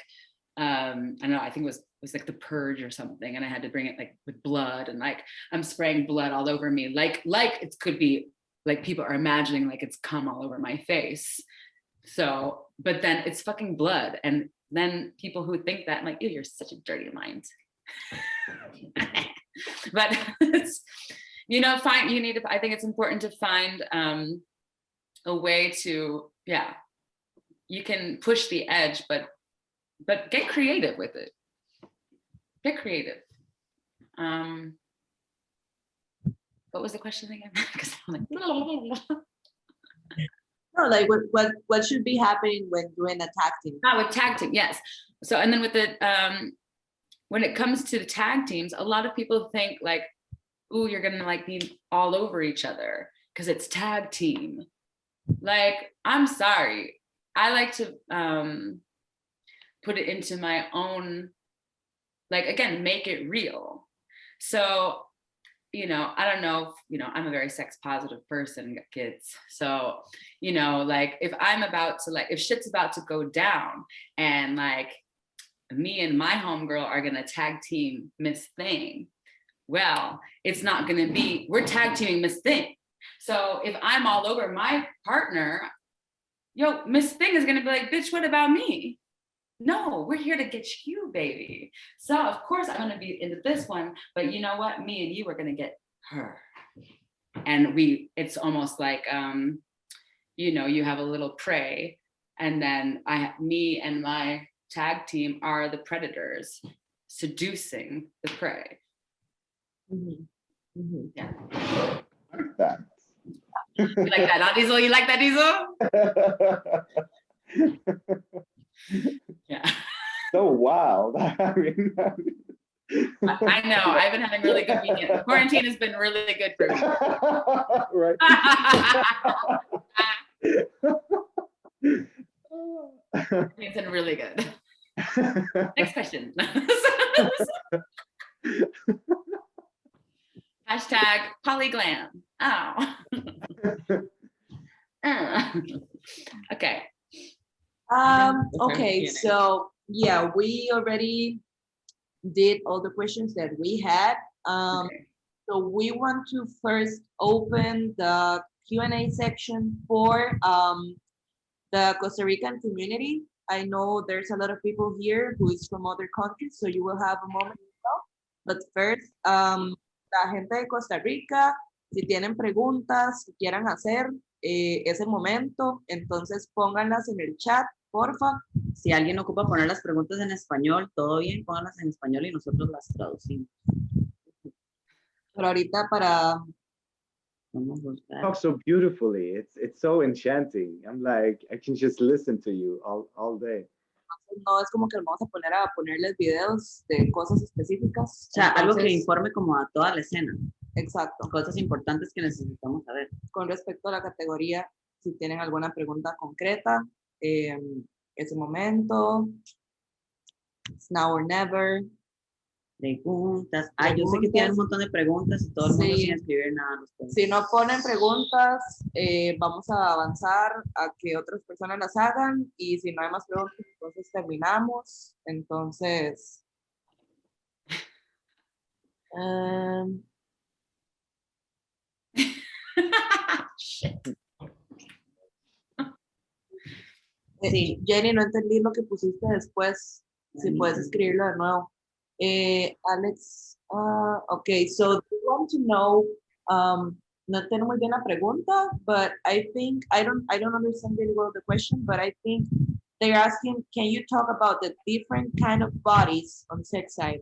I don't know, I think it was like The Purge or something, and I had to bring it like with blood, and like I'm spraying blood all over me, like it could be like people are imagining like it's cum all over my face. So, but then it's fucking blood, and then people who think that, I'm like, ew, you're such a dirty mind. But it's, you know, I think it's important to find a way to, yeah, you can push the edge, but get creative with it. Get creative. What was the question again? Because I'm like, no, like what should be happening when doing a tag team? with tag team, yes. So, and then with the when it comes to the tag teams, a lot of people think like, ooh, you're gonna like be all over each other because it's tag team. Like, I'm sorry, I like to put it into my own, like, again, make it real. So you know, I don't know if, you know, I'm a very sex positive person, got kids. So, you know, like if I'm about to like, if shit's about to go down and like me and my homegirl are gonna tag team Miss Thing, well, it's not gonna be, we're tag teaming Miss Thing. So if I'm all over my partner, yo, Miss Thing is gonna be like, bitch, what about me? No, we're here to get you, baby. So of course I'm gonna be into this one, but you know what? Me and you are gonna get her. And it's almost like, you know, you have a little prey, and then me and my tag team are the predators seducing the prey. Yeah. I like that. You like that, huh, Diesel? You like that, Diesel? Yeah. So wild. I mean, I know. I've been having really good weekends. Quarantine has been really good for me. right. It's been really good. Next question. Hashtag polyglam. Oh. Okay. Okay, so yeah, we already did all the questions that we had. Okay. So we want to first open the Q&A section for the Costa Rican community. I know there's a lot of people here who is from other countries, so you will have a moment to talk. But first, la gente de Costa Rica, si tienen preguntas que quieran hacer, es el momento, entonces pónganlas en el chat, porfa. Si alguien ocupa poner las preguntas en español, todo bien, pónganlas en español y nosotros las traducimos. Pero ahorita para... Vamos a buscar. Talk so beautifully. It's so enchanting. I'm like, I can just listen to you all day. No es como que vamos a ponerles videos de cosas específicas. O sea, algo que Entonces, informe como a toda la escena. exacto. Cosas importantes que necesitamos saber. Con respecto a la categoría, si tienen alguna pregunta concreta, ese momento, it's now or never. Preguntas. Ah, yo sé que tienen un montón de preguntas y todo el mundo Sí. sin escribir nada. Si no ponen preguntas, vamos a avanzar a que otras personas las hagan, y si no hay más preguntas, entonces terminamos. Entonces, Shit. Sí. Jenny, no entendí lo que pusiste después. Si puedes escribirlo de nuevo. Alex, okay, so we want to know, no tengo muy bien la pregunta, but I think, I don't understand really well the question, but I think they're asking, can you talk about the different kind of bodies on sex siren?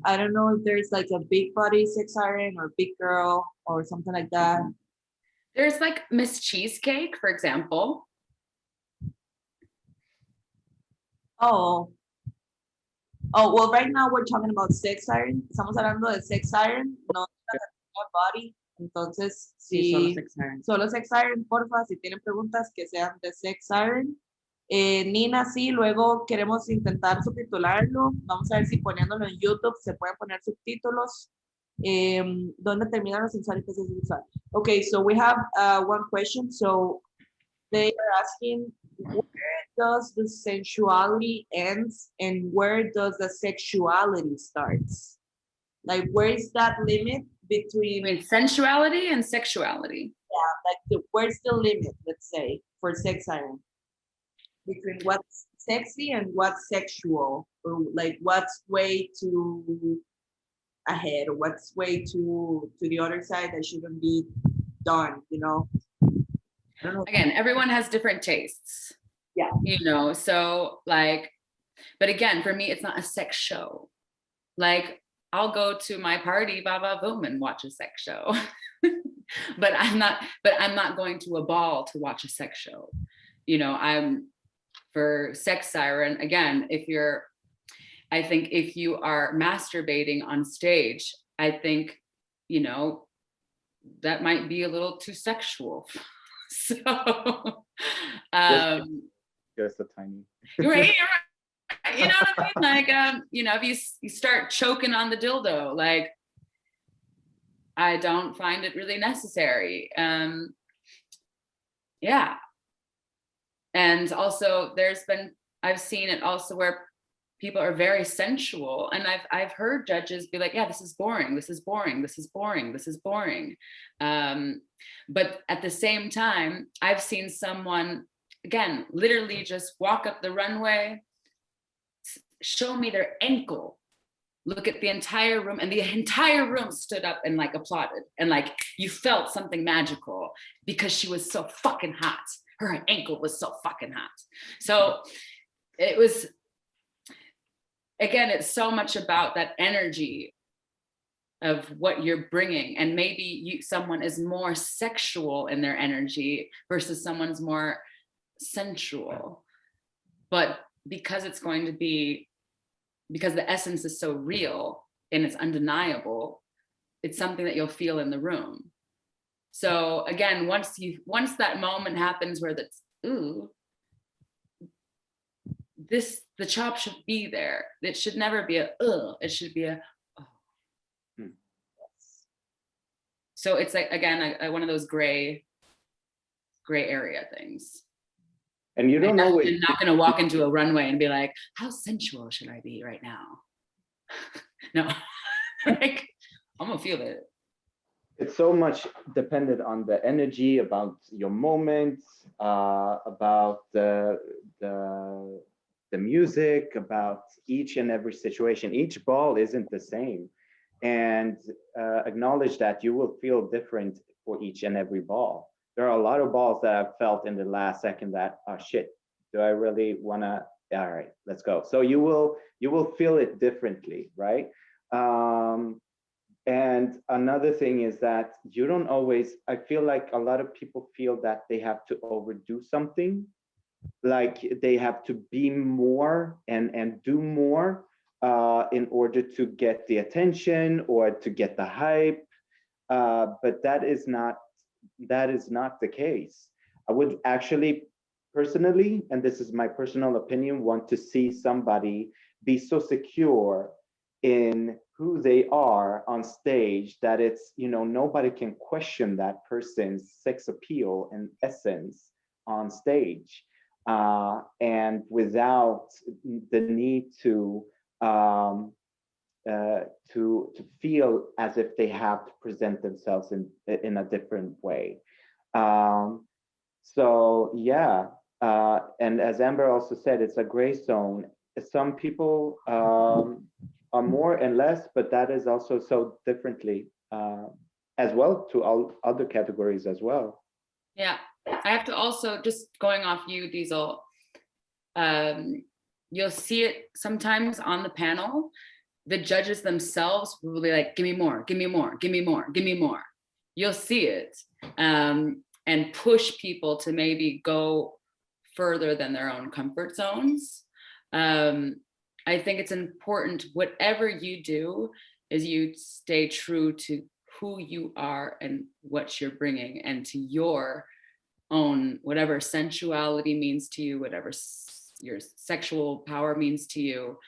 I don't know if there's like a big body sex siren or big girl or something like that. There's like Miss Cheesecake, for example. Oh, well, right now we're talking about sex siren. Estamos hablando de sex siren, no de la body. Entonces, Sí, solo si sex siren. solo sex siren, porfa, si tienen preguntas que sean de sex siren. Nina, sí, luego queremos intentar subtitularlo. Vamos a ver si poniéndolo en YouTube se pueden poner subtítulos. ¿Dónde terminan los sensual y sexual? Okay, so we have one question. So they are asking, where does the sensuality ends and where does the sexuality starts? Like, where is that limit between? I mean, sensuality and sexuality. Yeah, like where's the limit, let's say, for sex siren? Between what's sexy and what's sexual, or like what's way too ahead, or what's way too to the other side that shouldn't be done, you know? I don't know. Again, everyone has different tastes. Yeah. You know, so like, but again, for me, it's not a sex show. Like, I'll go to my party, ba ba boom, and watch a sex show. but I'm not going to a ball to watch a sex show. You know, I'm for sex siren, again, I think if you are masturbating on stage, I think, you know, that might be a little too sexual. So, Just a tiny. right, you know what I mean? Like, you know, if you start choking on the dildo, like, I don't find it really necessary. Yeah. And also I've seen it also where people are very sensual, and I've heard judges be like, yeah, this is boring, this is boring, this is boring, this is boring. But at the same time, I've seen someone, again, literally just walk up the runway, show me their ankle, look at the entire room, and the entire room stood up and like applauded, and like you felt something magical because she was so fucking hot. Her ankle was so fucking hot. So it was, again, it's so much about that energy of what you're bringing, and maybe someone is more sexual in their energy versus someone's more sensual, but because the essence is so real and it's undeniable, it's something that you'll feel in the room. So again, once that moment happens where that's, ooh, the chop should be there. It should never be a it should be a oh. So it's like, again, one of those gray area things. And you don't always. You're not going to walk into a runway and be like, how sensual should I be right now? No, like, I'm gonna feel it. It's so much dependent on the energy, about your moments, about the music, about each and every situation. Each ball isn't the same, and acknowledge that you will feel different for each and every ball. There are a lot of balls that I've felt in the last second that, oh shit, do I really wanna, all right, let's go. So you will feel it differently, right? And another thing is that you don't always, I feel like a lot of people feel that they have to overdo something, like they have to be more and do more in order to get the attention or to get the hype. But that is not the case. I would actually personally, and this is my personal opinion, want to see somebody be so secure in who they are on stage that it's, nobody can question that person's sex appeal and essence on stage, and without the need to feel as if they have to present themselves in a different way. So yeah, and as Amber also said, it's a gray zone. Some people are more and less, but that is also so differently as well to all other categories as well. Yeah, I have to also, just going off you, Diesel, you'll see it sometimes on the panel. The judges themselves will be like, give me more, give me more, give me more, give me more. You'll see it, and push people to maybe go further than their own comfort zones. I think it's important, whatever you do, is you stay true to who you are and what you're bringing, and to your own, whatever sensuality means to you, whatever your sexual power means to you.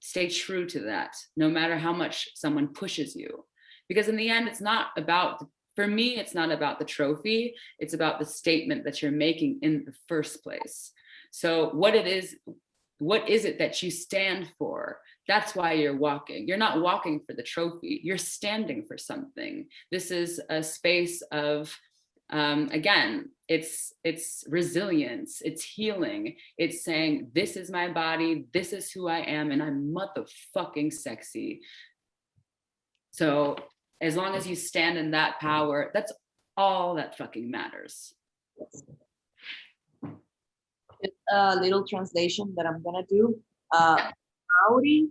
Stay true to that, no matter how much someone pushes you. Because in the end, it's not about, for me, it's not about the trophy, it's about the statement that you're making in the first place. So what is it that you stand for? That's why you're walking. You're not walking for the trophy, you're standing for something. This is a space of, again, it's resilience, it's healing, it's saying, this is my body, this is who I am, and I'm motherfucking sexy. So as long as you stand in that power, that's all that fucking matters. A little translation that I'm gonna do. Mauri,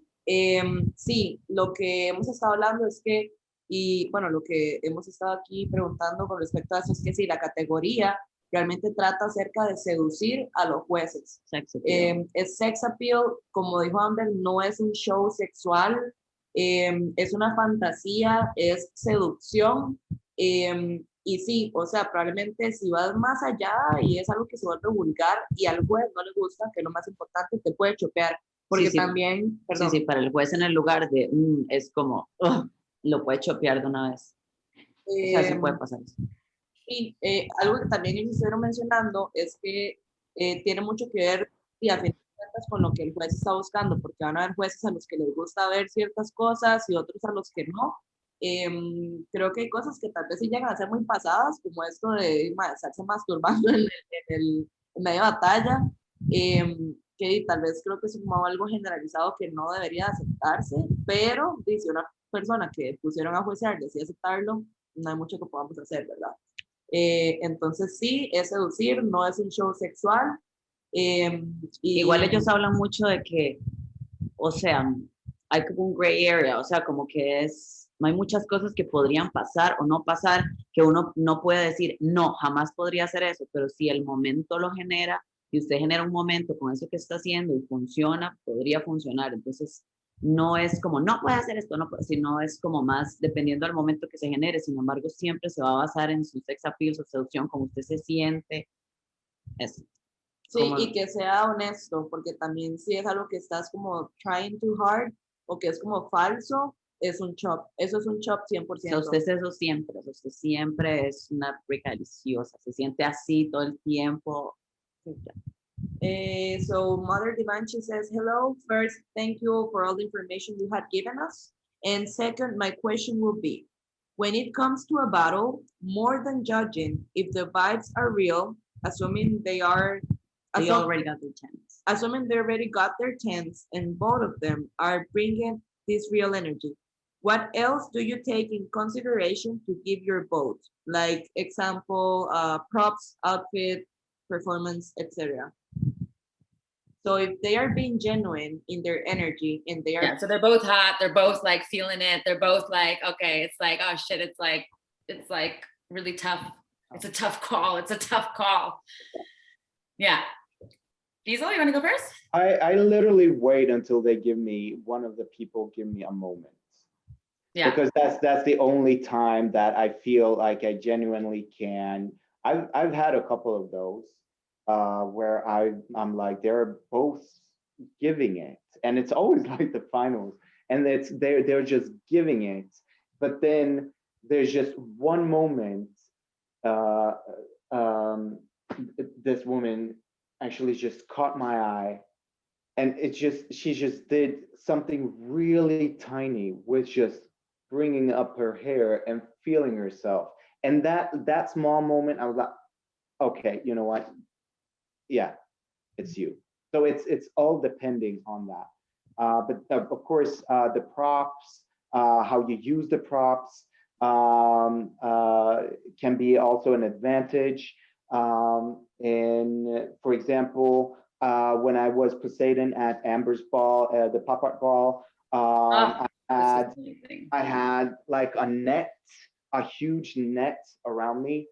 sí, lo que hemos estado hablando es que, y bueno, lo que hemos estado aquí preguntando con respecto a eso es que sí, la categoría realmente trata acerca de seducir a los jueces. Es sex appeal, como dijo Amber, no es un show sexual, es una fantasía, es seducción. Y sí, o sea, probablemente si vas más allá y es algo que se vuelve vulgar y al juez no le gusta, que es lo más importante, te puede chopear. Porque sí, también, perdón. Sí, para el juez en el lugar de, es como, lo puede chopear de una vez. O sea, sí Em, puede pasar eso. Y algo que también ellos estuvieron mencionando es que tiene mucho que ver y a fin de cuentas con lo que el juez está buscando, porque van a haber jueces a los que les gusta ver ciertas cosas y otros a los que no. Creo que hay cosas que tal vez sí llegan a ser muy pasadas, como esto de estarse masturbando en medio de batalla, que tal vez creo que es como algo generalizado que no debería aceptarse, pero dice una persona que pusieron a juiciar decide aceptarlo, no hay mucho que podamos hacer, ¿verdad? Entonces sí, es seducir, no es un show sexual. Igual ellos hablan mucho de que, o sea, hay como un gray area, o sea, como que no hay muchas cosas que podrían pasar o no pasar, que uno no puede decir, no, jamás podría hacer eso, pero si el momento lo genera y usted genera un momento con eso que está haciendo y funciona, podría funcionar. Entonces, no es como, no puede hacer esto, no puede, sino es como más dependiendo del momento que se genere. Sin embargo, siempre se va a basar en su sex appeal, su seducción, cómo usted se siente. Eso. Sí, Como, y que sea honesto, porque también si es algo que estás como trying too hard o que es como falso, es un chop. Eso es un chop o sea, 100%. usted es eso siempre, o sea, usted siempre es una rica deliciosa, se siente así todo el tiempo. So Mother Divancci says, hello. First, thank you for all the information you had given us. And second, my question will be, when it comes to a battle, more than judging if the vibes are real, assuming they are, They already got their chance. assuming they already got their chance and both of them are bringing this real energy, what else do you take in consideration to give your vote? Like example, props, outfit, performance, etc. So if they are being genuine in their energy and they are, Yeah, so they're both hot, they're both like feeling it, they're both like, okay, it's like, oh shit, it's like really tough. It's a tough call. It's a tough call. Yeah. Diesel, you want to go first? I literally wait until one of the people give me a moment. Yeah. Because that's the only time that I feel like I genuinely can. I've had a couple of those where I'm like they're both giving it, and it's always like the finals, and they're just giving it, but then there's just one moment. Uh, um, this woman actually just caught my eye, and she just did something really tiny with just bringing up her hair and feeling herself, and that small moment I was like, okay, you know what, yeah, it's you. So it's all depending on that, but of course the props, how you use the props, can be also an advantage. And for example, when I was Poseidon at Amber's ball, the pop art ball, I had like a huge net around me.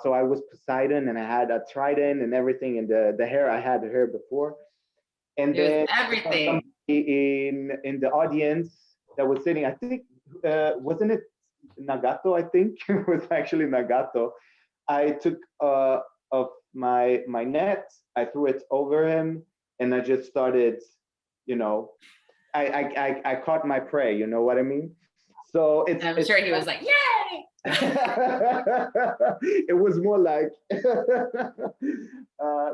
So I was Poseidon, and I had a trident and everything, and the hair, I had the hair before. And then everything in the audience that was sitting, I think, wasn't it Nagato? I think it was actually Nagato. I took of my net, I threw it over him, and I just started, you know, I caught my prey. You know what I mean? So I'm sure he was like, yay! It was more like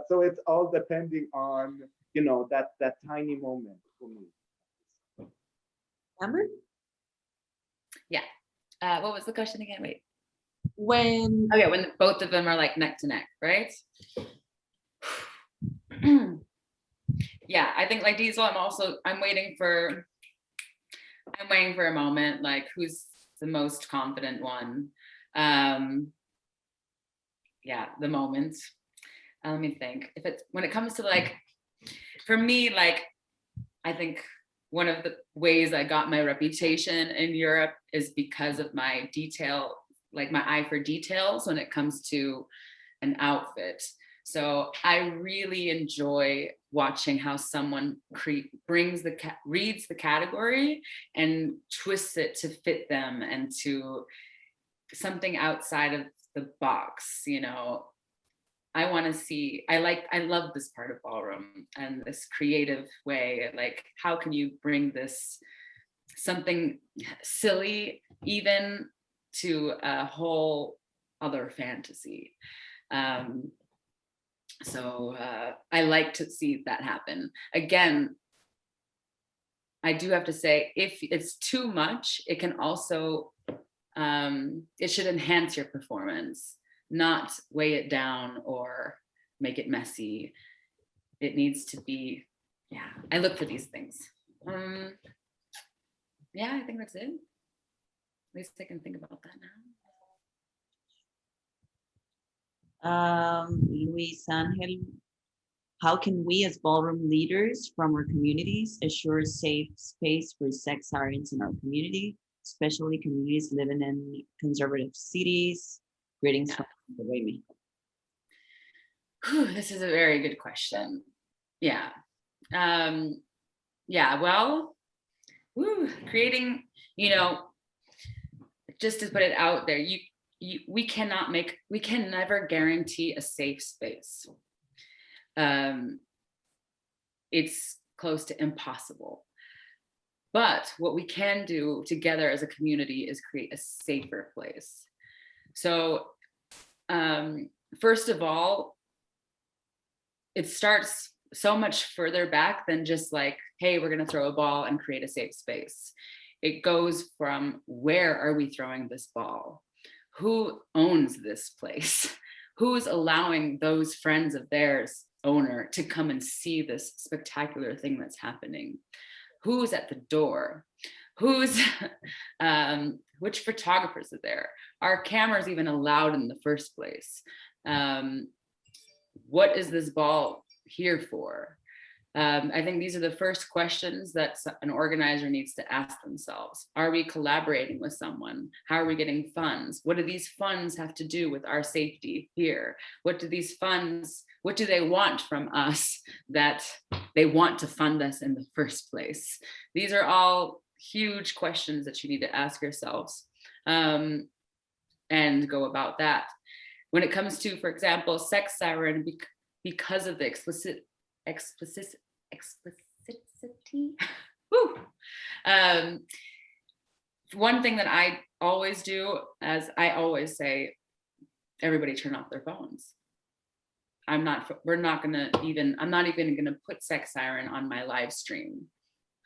so it's all depending on, you know, that tiny moment for me. Amber? Yeah. What was the question again? Wait. When Both of them are like neck to neck, right? Yeah, I think like Diesel, I'm waiting for a moment, like who's the most confident one. Yeah, the moment. Let me think. When it comes to like, for me, like, I think one of the ways I got my reputation in Europe is because of my detail, like my eye for details when it comes to an outfit. So I really enjoy watching how someone reads the category and twists it to fit them and to something outside of the box, you know. I want to see, I love this part of ballroom and this creative way. Like, how can you bring this something silly, even to a whole other fantasy. So I like to see that happen. Again, I do have to say, if it's too much, it can also, it should enhance your performance, not weigh it down or make it messy. It needs to be, yeah, I look for these things. Yeah, I think that's it. At least I can think about that now. Luis Angel, how can we as ballroom leaders from our communities assure a safe space for sex sirens in our community, especially communities living in conservative cities? Greetings from Miami. This is a very good question. Yeah. Yeah, well, creating, you know, just to put it out there, we can never guarantee a safe space. It's close to impossible. But what we can do together as a community is create a safer place. So first of all, it starts so much further back than just like, hey, we're going to throw a ball and create a safe space. It goes from, where are we throwing this ball? Who owns this place? Who's allowing those friends of theirs owner to come and see this spectacular thing that's happening? Who's at the door? Who's, which photographers are there? Are cameras even allowed in the first place? What is this ball here for? I think these are the first questions that an organizer needs to ask themselves. Are we collaborating with someone? How are we getting funds? What do these funds have to do with our safety here? What do they want from us that they want to fund us in the first place? These are all huge questions that you need to ask yourselves, and go about that. When it comes to, for example, sex siren, because of the explicitity. Woo. One thing that I always do, as I always say, everybody turn off their phones. I'm not even gonna put sex siren on my live stream.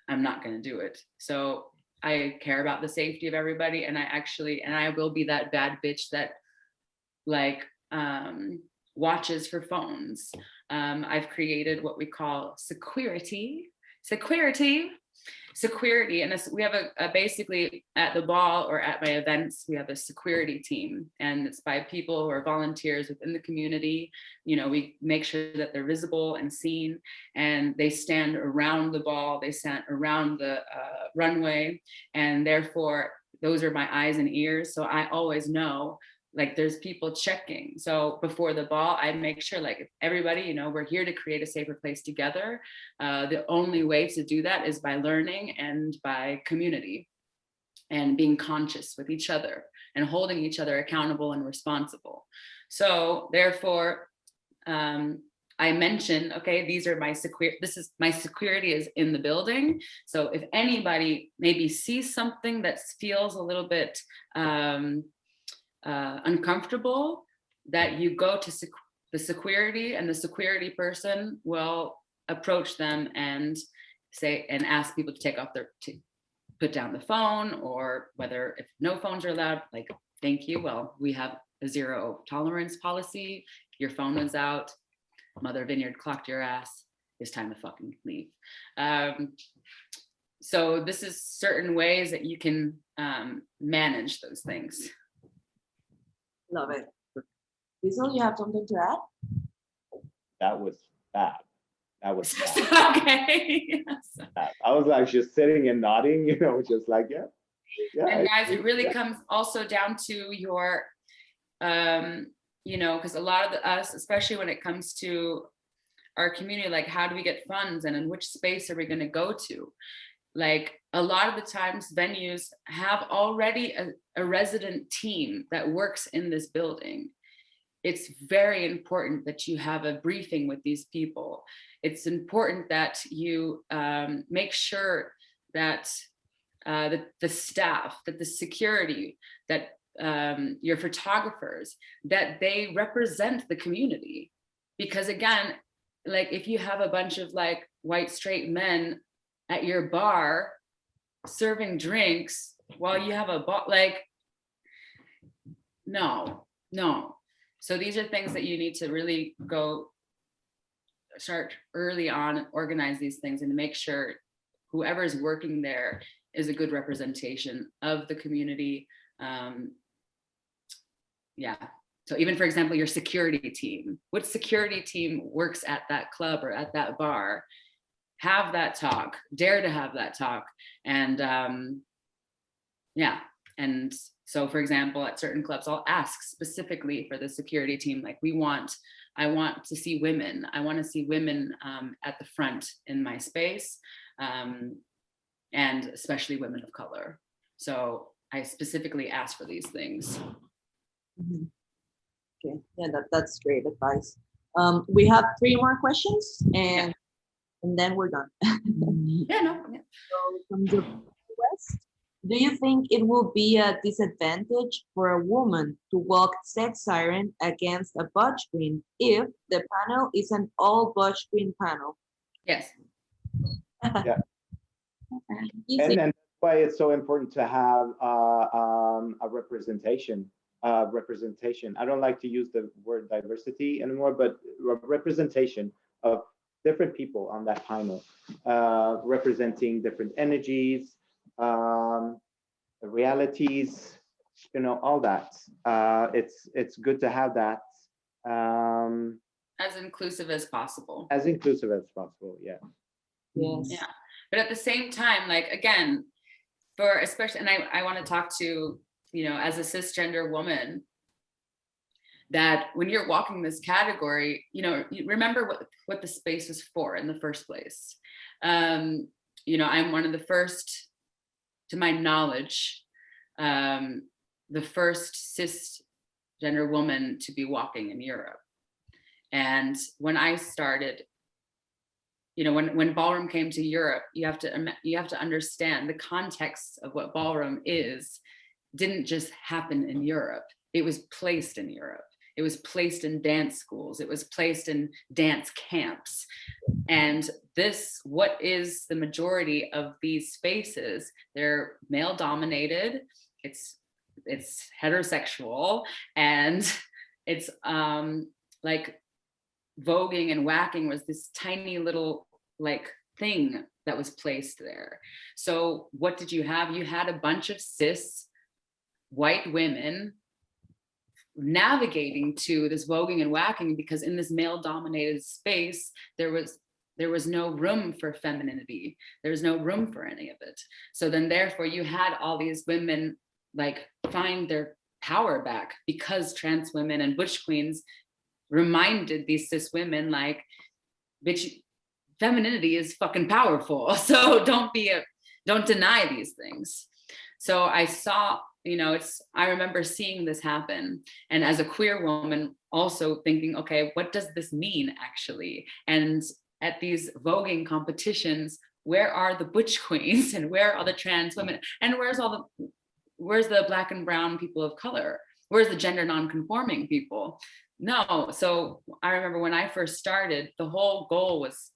I'm not gonna do it. So I care about the safety of everybody, and I will be that bad bitch that watches for phones. I've created what we call security, and we have a basically at the ball or at my events, we have a security team, and it's by people who are volunteers within the community. You know, we make sure that they're visible and seen, and they stand around the ball, they stand around the runway, and therefore those are my eyes and ears. So I always know, like, there's people checking. So before the ball, I make sure, like, if everybody, you know, we're here to create a safer place together. The only way to do that is by learning and by community and being conscious with each other and holding each other accountable and responsible. So therefore, I mentioned, okay, these are my security is in the building. So if anybody maybe sees something that feels a little bit uncomfortable, that you go to the security, and the security person will approach them and ask people to put down the phone, or whether if no phones are allowed, like, thank you, well, we have a zero tolerance policy. Your phone is out. Mother Vineyard clocked your ass. It's time to fucking leave. So this is certain ways that you can manage those things. Love it. Diesel, you have something to add? That was fab. Okay. Fab. I was like just sitting and nodding, you know, just like, yeah. And guys, it really comes also down to your, you know, because a lot of us, especially when it comes to our community, like, how do we get funds and in which space are we going to go to? Like, a lot of the times venues have already a resident team that works in this building. It's very important that you have a briefing with these people. It's important that you make sure that the staff, that the security, that your photographers, that they represent the community. Because again, like if you have a bunch of like white straight men at your bar serving drinks while you have a like, no. So these are things that you need to really go start early on, organize these things, and make sure whoever is working there is a good representation of the community. Yeah. So even, for example, your security team, what security team works at that club or at that bar, have that talk, dare to have that talk. And yeah. And so, for example, at certain clubs, I'll ask specifically for the security team, like I want to see women. I want to see women at the front in my space, and especially women of color. So I specifically ask for these things. Mm-hmm. Okay, yeah, that's great advice. We have 3 more questions, and then we're done. Yeah, no. Yeah. So from the West, do you think it will be a disadvantage for a woman to walk sex siren against a butch queen if the panel is an all butch queen panel? Yes. Yeah. Easy. And that's why it's so important to have a representation. I don't like to use the word diversity anymore, but representation of different people on that panel, representing different energies, realities, all that. It's good to have that. As inclusive as possible. As inclusive as possible, yeah. Yes. Yeah. But at the same time, like, again, for especially, and I want to talk to, as a cisgender woman, that when you're walking this category, you remember what the space was for in the first place. I'm one of the first, to my knowledge, the first cisgender woman to be walking in Europe. And when I started, when ballroom came to Europe, you have to understand the context of what ballroom didn't just happen in Europe. It was placed in Europe. It was placed in dance schools. It was placed in dance camps. And what is the majority of these spaces? They're male dominated. It's heterosexual, and it's like voguing and whacking was this tiny little like thing that was placed there. So what did you have? You had a bunch of cis white women navigating to this voguing and whacking, because in this male dominated space, there was no room for femininity. There was no room for any of it. So then therefore you had all these women like find their power back, because trans women and butch queens reminded these cis women like, bitch, femininity is fucking powerful. So don't deny these things. So I saw, I remember seeing this happen. And as a queer woman, also thinking, okay, what does this mean actually? And at these voguing competitions, where are the butch queens and where are the trans women? And where's the Black and brown people of color? Where's the gender non-conforming people? No. So I remember when I first started, the whole goal was,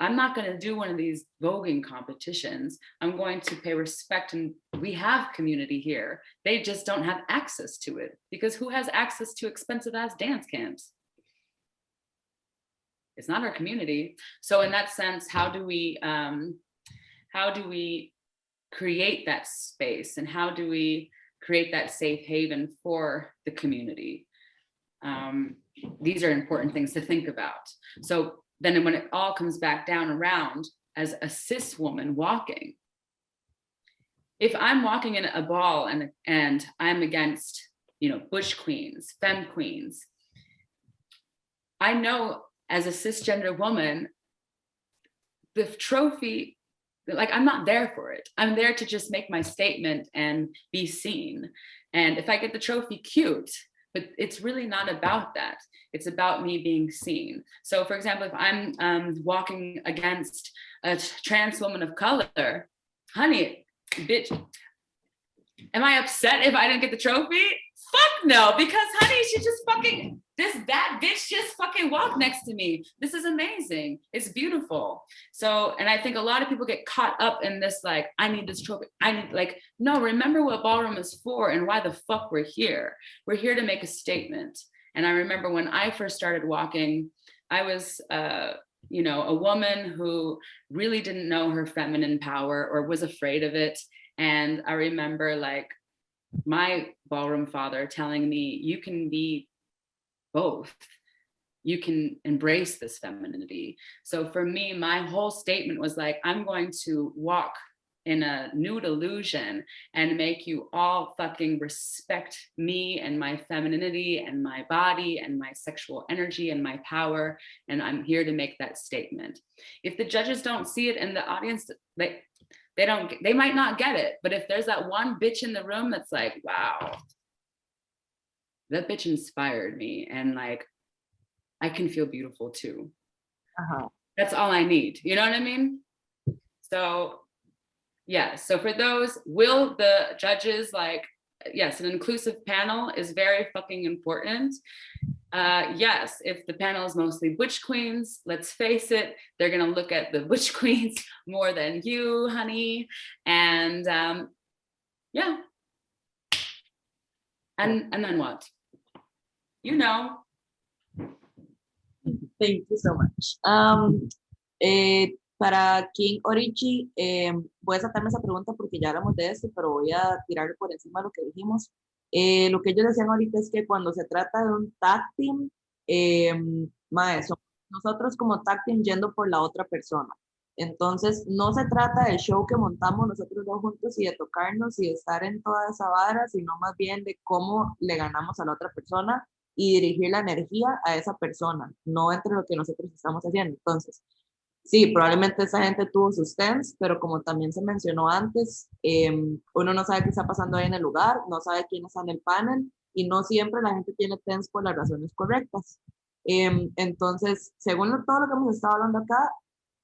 I'm not going to do one of these voguing competitions. I'm going to pay respect, and we have community here. They just don't have access to it, because who has access to expensive ass dance camps? It's not our community. So in that sense, how do we create that space, and how do we create that safe haven for the community? These are important things to think about. So then when it all comes back down around, as a cis woman walking, if I'm walking in a ball and I'm against, butch queens, femme queens, I know as a cisgender woman, the trophy, like, I'm not there for it. I'm there to just make my statement and be seen. And if I get the trophy, cute. But it's really not about that. It's about me being seen. So for example, if I'm walking against a trans woman of color, honey, bitch, Am I upset if I didn't get the trophy? Fuck no, because honey, she just fucking, that bitch just fucking walked next to me. This is amazing. It's beautiful. So, and I think a lot of people get caught up in this, like, I need this trophy. I need, like, no, remember what Ballroom is for and why the fuck we're here. We're here to make a statement. And I remember when I first started walking, I was, you know, a woman who really didn't know her feminine power or was afraid of it. And I remember like my ballroom father telling me, you can be both. You can embrace this femininity. So for me, my whole statement was like, I'm going to walk in a nude illusion and make you all fucking respect me and my femininity and my body and my sexual energy and my power. And I'm here to make that statement. If the judges don't see it in the audience, they might not get it. But if there's that one bitch in the room that's like, wow, that bitch inspired me, and like, I can feel beautiful too. That's all I need. You know what I mean? So yeah, so for those, will the judges, like, yes, an inclusive panel is very fucking important. Yes, if the panel is mostly butch queens, let's face it, they're gonna look at the butch queens more than you, honey. And yeah. And then what? You know. Thank you so much. Para King Orichi, voy a saltarme esa pregunta porque ya hablamos de esto, pero voy a tirarle por encima lo que dijimos. Lo que ellos decían ahorita es que cuando se trata de un tag team, nosotros como tag team yendo por la otra persona. Entonces, no se trata del show que montamos nosotros dos juntos y de tocarnos y de estar en toda esa vara, sino más bien de cómo le ganamos a la otra persona y dirigir la energía a esa persona, no entre lo que nosotros estamos haciendo. Entonces, sí, probablemente esa gente tuvo sus TENS, pero como también se mencionó antes, uno no sabe qué está pasando ahí en el lugar, no sabe quién está en el panel, y no siempre la gente tiene TENS por las razones correctas. Entonces, según todo lo que hemos estado hablando acá,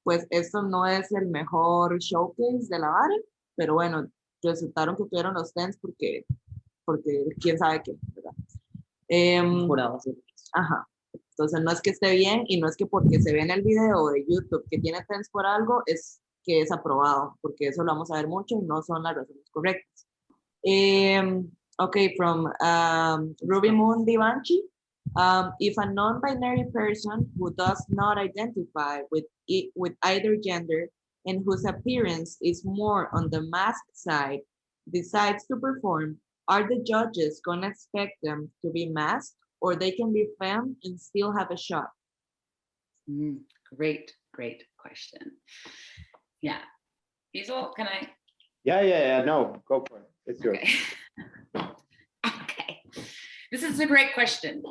pues esto no es el mejor showcase de la vara, pero bueno, resultaron que tuvieron los TENS porque quién sabe qué, ¿verdad? Ajá. Entonces no es que esté bien y no es que porque se ve en el video de YouTube que tiene TENS por algo es que es aprobado, porque eso lo vamos a ver mucho y no son las razones correctas. Okay, from Ruby Moon Divancci. If a non-binary person who does not identify with either gender and whose appearance is more on the masked side decides to perform, are the judges going to expect them to be masked, or they can be femme and still have a shot? Great question. Yeah. Hazel, can I? Yeah. No, go for it. It's yours. Okay. This is a great question.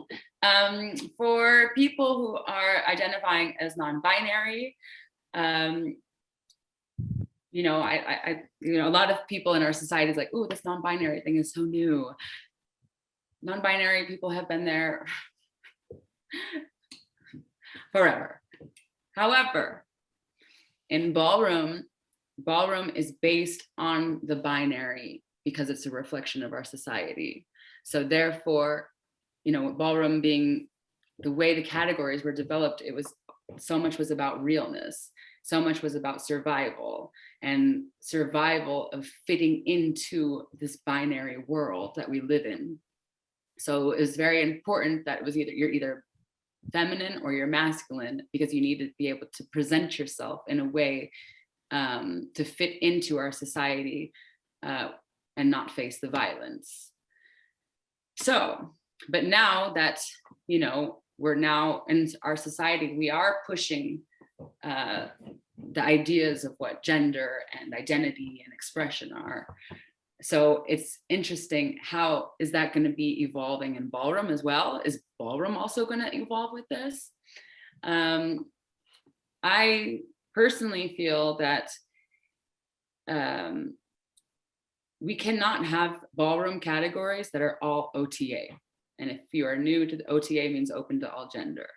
For people who are identifying as non-binary, you know, a lot of people in our society is like, oh, this non-binary thing is so new. Non-binary people have been there forever. However, in Ballroom is based on the binary because it's a reflection of our society. So therefore, you know, Ballroom being the way the categories were developed, so much was about realness. So much was about survival and survival of fitting into this binary world that we live in. So it was very important that it was you're either feminine or you're masculine, because you need to be able to present yourself in a way to fit into our society and not face the violence. So, but now that, you know, we're now in our society, we are pushing the ideas of what gender and identity and expression are. So it's interesting, how is that going to be evolving in Ballroom as well? Is Ballroom also going to evolve with this? I personally feel that we cannot have Ballroom categories that are all OTA. And if you are new to the OTA, means open to all gender.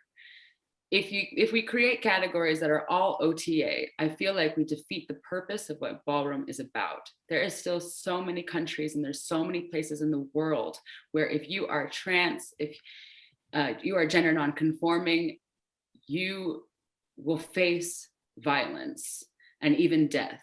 if we create categories that are all OTA, I feel like we defeat the purpose of what ballroom is about. There is still so many countries and there's so many places in the world where if you are trans, if you are gender non-conforming, you will face violence and even death.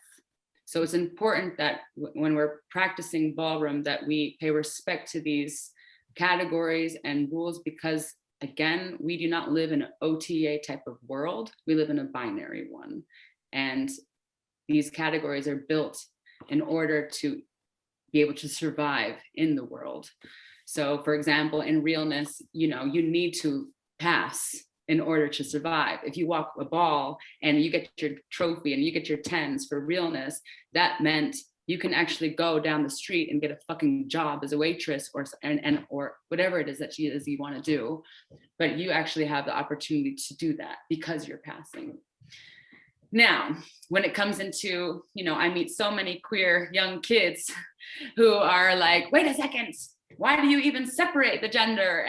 So it's important that when we're practicing ballroom that we pay respect to these categories and rules, because again, we do not live in an OTA type of world. We live in a binary one. And these categories are built in order to be able to survive in the world. So for example, in realness, you know, you need to pass in order to survive. If you walk a ball and you get your trophy and you get your 10s for realness, that meant you can actually go down the street and get a fucking job as a waitress or whatever it is that you want to do. But you actually have the opportunity to do that because you're passing. Now, when it comes into, you know, I meet so many queer young kids who are like, wait a second, why do you even separate the gender?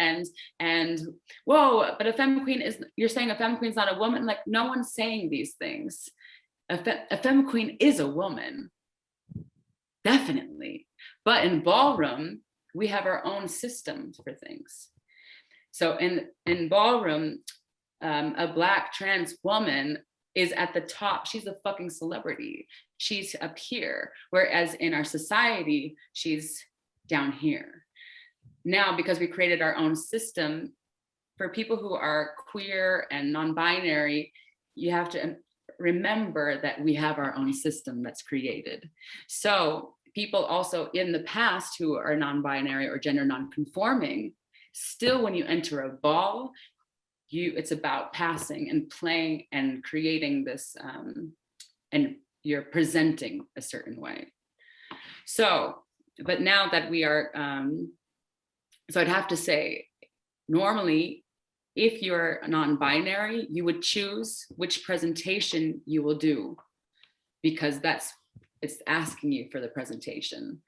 And whoa, but a femme queen is, you're saying a femme queen is not a woman? Like, no one's saying these things. A femme queen is a woman. Definitely. But in ballroom, we have our own systems for things. So in ballroom, a Black trans woman is at the top. She's a fucking celebrity. She's up here. Whereas in our society, she's down here. Now, because we created our own system, for people who are queer and non-binary, you have to remember that we have our own system that's created. So people also in the past who are non-binary or gender non-conforming, still when you enter a ball, it's about passing and playing and creating this, and you're presenting a certain way. So, but now that we are, so I'd have to say, normally, if you're non-binary, you would choose which presentation you will do, because it's asking you for the presentation.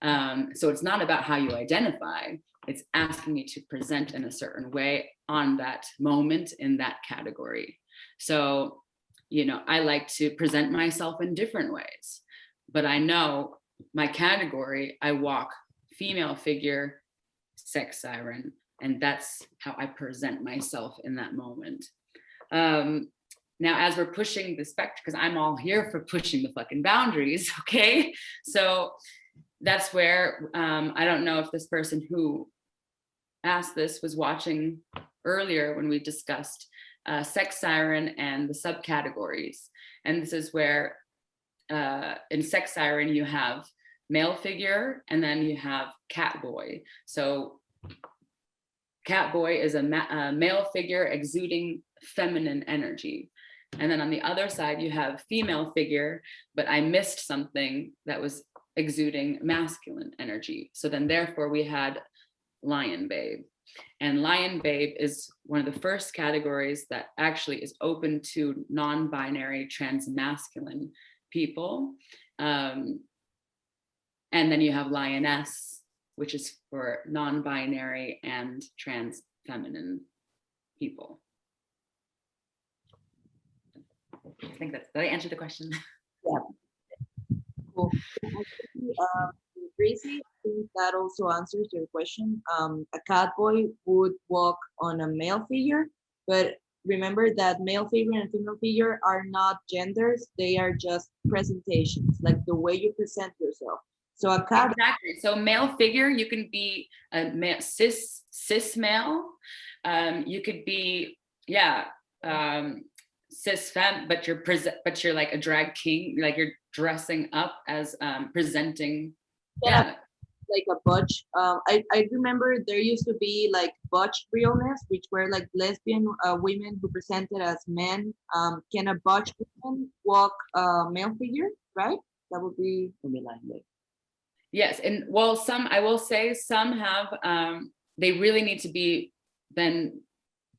So it's not about how you identify, it's asking you to present in a certain way on that moment in that category. So, you know, I like to present myself in different ways, but I know my category, I walk female figure, sex siren, and that's how I present myself in that moment. Now, as we're pushing the spectrum, because I'm all here for pushing the fucking boundaries, okay? So that's where, I don't know if this person who asked this was watching earlier when we discussed sex siren and the subcategories. And this is where in sex siren, you have male figure and then you have cat boy. So cat boy is a male figure exuding feminine energy. And then on the other side, you have female figure, but I missed something that was exuding masculine energy. So then therefore we had lion babe. And lion babe is one of the first categories that actually is open to non-binary trans masculine people. And then you have lioness, which is for non-binary and trans feminine people. I think did I answer the question? Yeah. Cool. Gracie, I think that also answers your question. A cat boy would walk on a male figure, but remember that male figure and female figure are not genders, they are just presentations, like the way you present yourself. So a cat. Exactly. So male figure, you can be a male, cis male. You could be, yeah, cis femme, but you're like a drag king, like you're dressing up as presenting. Yeah. Like a butch. I remember there used to be like butch realness, which were like lesbian women who presented as men. Can a butch woman walk a male figure, right? That would be like. Yes, and well, I will say some have, they really need to be then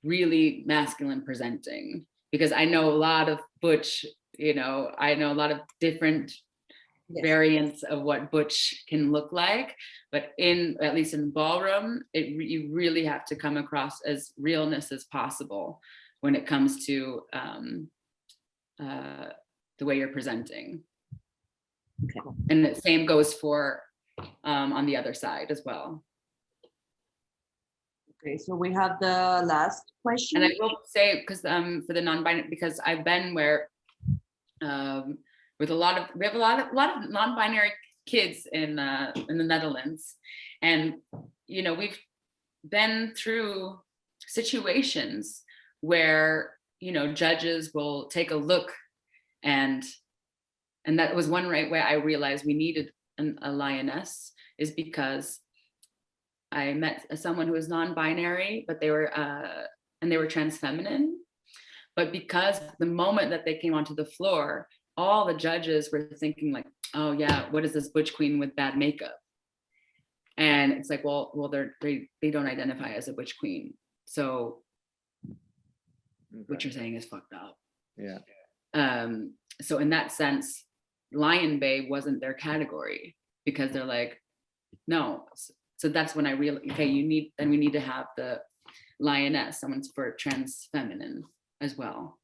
really masculine presenting, because I know a lot of butch, you know, I know a lot of different variants of what butch can look like, but at least in ballroom, you really have to come across as realness as possible, when it comes to the way you're presenting. Okay. And the same goes for on the other side as well. Okay, so we have the last question. And I will say, because for the non-binary, because I've been where with we have a lot of non-binary kids in the Netherlands, and you know, we've been through situations where, you know, judges will take a look, and that was one right way I realized we needed a lioness, is because I met someone who was non-binary, but they were trans feminine. But because the moment that they came onto the floor, all the judges were thinking like, oh yeah, what is this butch queen with bad makeup? And it's like, well, they don't identify as a butch queen. So what you're saying is fucked up. Yeah. So in that sense, Lion Babe wasn't their category, because they're like, no. So that's when I realized, okay, we need to have the lioness, someone's for trans feminine as well.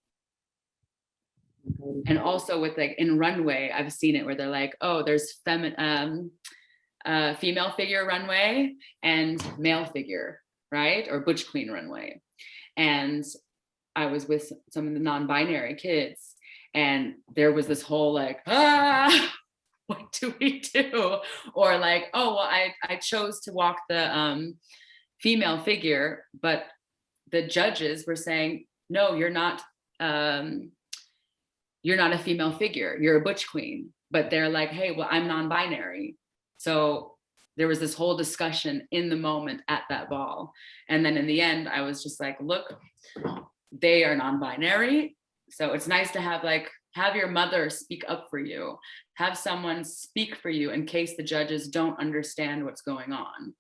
And also with like in runway, I've seen it where they're like, oh, there's female figure runway and male figure, right? Or butch queen runway. And I was with some of the non-binary kids, and there was this whole like, what do we do? Or like, oh, well, I chose to walk the female figure, but the judges were saying, no, you're not a female figure, you're a butch queen. But they're like, hey, well, I'm non-binary. So there was this whole discussion in the moment at that ball. And then in the end, I was just like, look, they are non-binary. So it's nice to have your mother speak up for you, have someone speak for you in case the judges don't understand what's going on,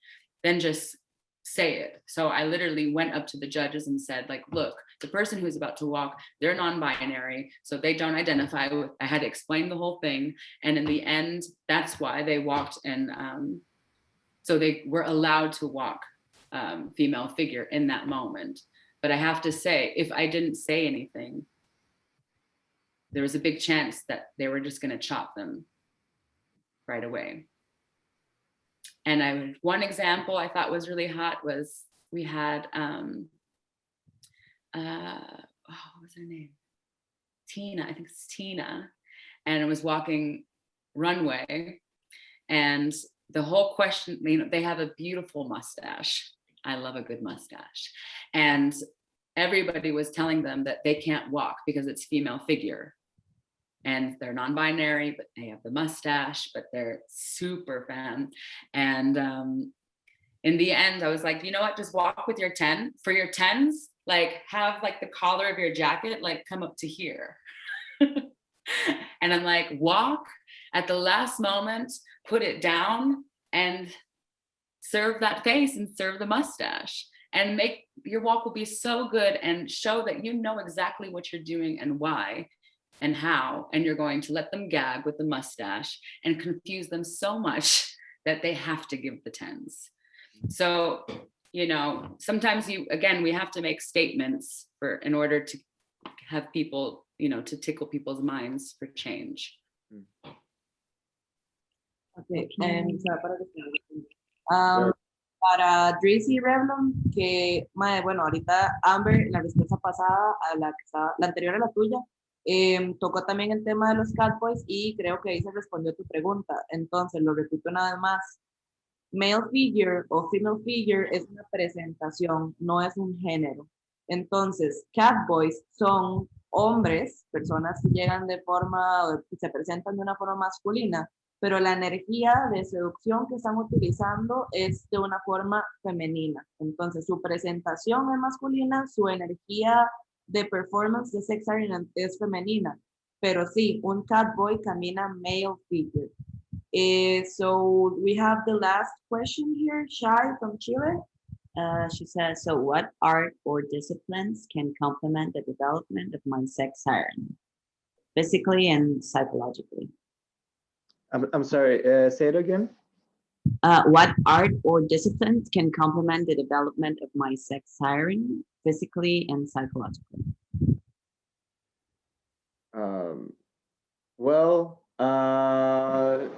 then just say it. So I literally went up to the judges and said, like, look, the person who's about to walk, they're non-binary, so they don't identify with, I had to explain the whole thing. And in the end, that's why they walked, and so they were allowed to walk female figure in that moment. But I have to say, if I didn't say anything, there was a big chance that they were just going to chop them right away. And one example I thought was really hot was we had, what was her name? Tina, I think it's Tina. And I was walking runway, and the whole question, you know, they have a beautiful mustache. I love a good mustache. And everybody was telling them that they can't walk because it's female figure. And they're non-binary, but they have the mustache, but they're super fan. And in the end, I was like, you know what, just walk with your 10. For your 10s, like have like the collar of your jacket, like come up to here. And I'm like, walk at the last moment, put it down and serve that face and serve the mustache. And make your walk will be so good and show that you know exactly what you're doing and why and how, and you're going to let them gag with the mustache and confuse them so much that they have to give the 10s. So, you know, sometimes we have to make statements in order to have people, you know, to tickle people's minds for change. Okay, para Drizzy Revlon, que, bueno, ahorita Amber, la respuesta pasada a la anterior a la tuya, tocó también el tema de los catboys y creo que ahí se respondió tu pregunta. Entonces, lo repito una vez más. Male figure o female figure es una presentación, no es un género. Entonces, catboys son hombres, personas que llegan de forma, que se presentan de una forma masculina, pero la energía de seducción que están utilizando es de una forma femenina. Entonces, su presentación es masculina, su energía de performance de sex siren es femenina, pero sí, un catboy camina male figure. So we have the last question here, Shai from Chile. She says, so what art or disciplines can complement the development of my sex siren, physically and psychologically? I'm sorry, say it again. What art or disciplines can complement the development of my sex siren, physically and psychologically? Well, I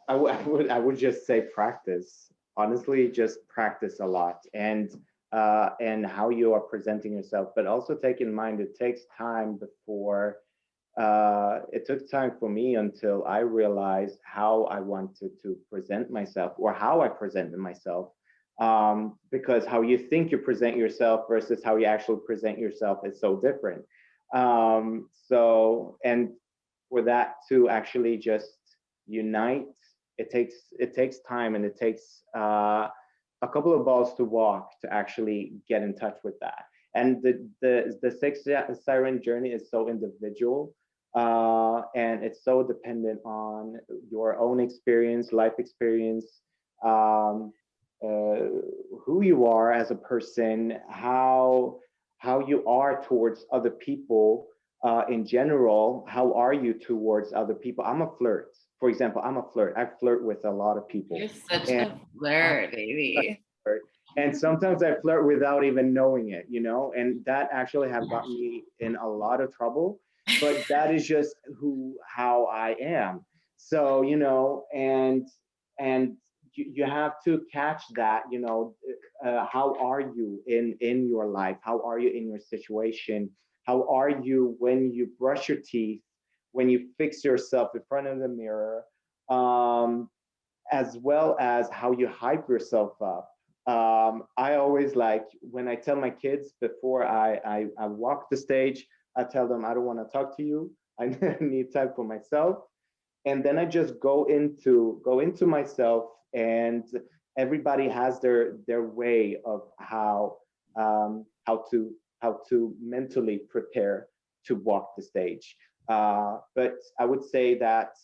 would just say practice. Honestly, just practice a lot, and how you are presenting yourself. But also take in mind it takes time before. It took time for me until I realized how I wanted to present myself or how I presented myself. Because how you think you present yourself versus how you actually present yourself is so different. And for that to actually just unite, it takes time, and it takes a couple of balls to walk to actually get in touch with that. And the sex siren journey is so individual, and it's so dependent on your own experience, life experience, um, who you are as a person, how you are towards other people, in general. How are you towards other people? I'm a flirt. For example, I'm a flirt. I flirt with a lot of people. You're such And a flirt, baby. and sometimes I flirt without even knowing it, and that actually have got me in a lot of trouble. But that is just how I am. So, and you have to catch that, how are you in your life? How are you in your situation? How are you when you brush your teeth, when you fix yourself in front of the mirror, as well as how you hype yourself up. I always like when I tell my kids before I walk the stage, I tell them I don't want to talk to you. I need time for myself, and then I just go into myself. And everybody has their way of how to mentally prepare to walk the stage. But I would say that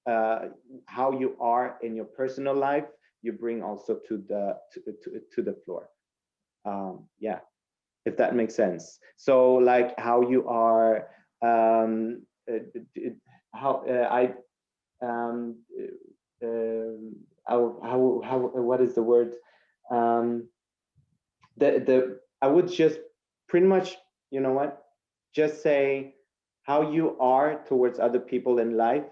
how you are in your personal life, you bring also to the floor. Yeah, if that makes sense. So like how you are, how I how what is the word? Um, the I would just pretty much, you know what, just say how you are towards other people in life,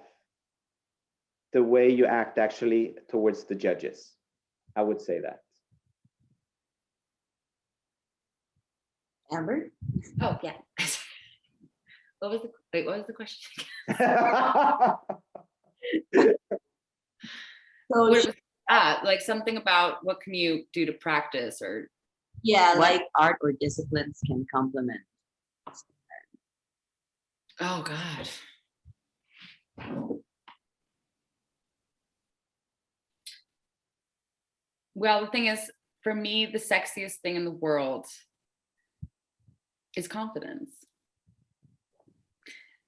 the way you act actually towards the judges. I would say that. Amber? Oh yeah. What was the question? So What was, like something about what can you do to practice or yeah, What like art or disciplines can complement? oh God. Well, the thing is, for me, the sexiest thing in the world is confidence.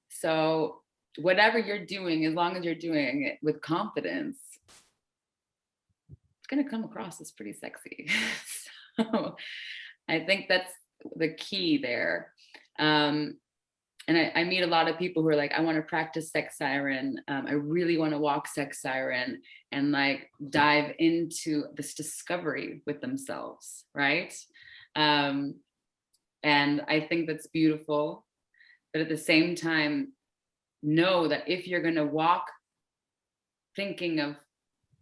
So whatever you're doing, as long as you're doing it with confidence, it's going to come across as pretty sexy. So I think that's the key there. And I meet a lot of people who are like, I want to practice sex siren. I really want to walk sex siren and like dive into this discovery with themselves, right? And I think that's beautiful. But at the same time, know that if you're going to walk thinking of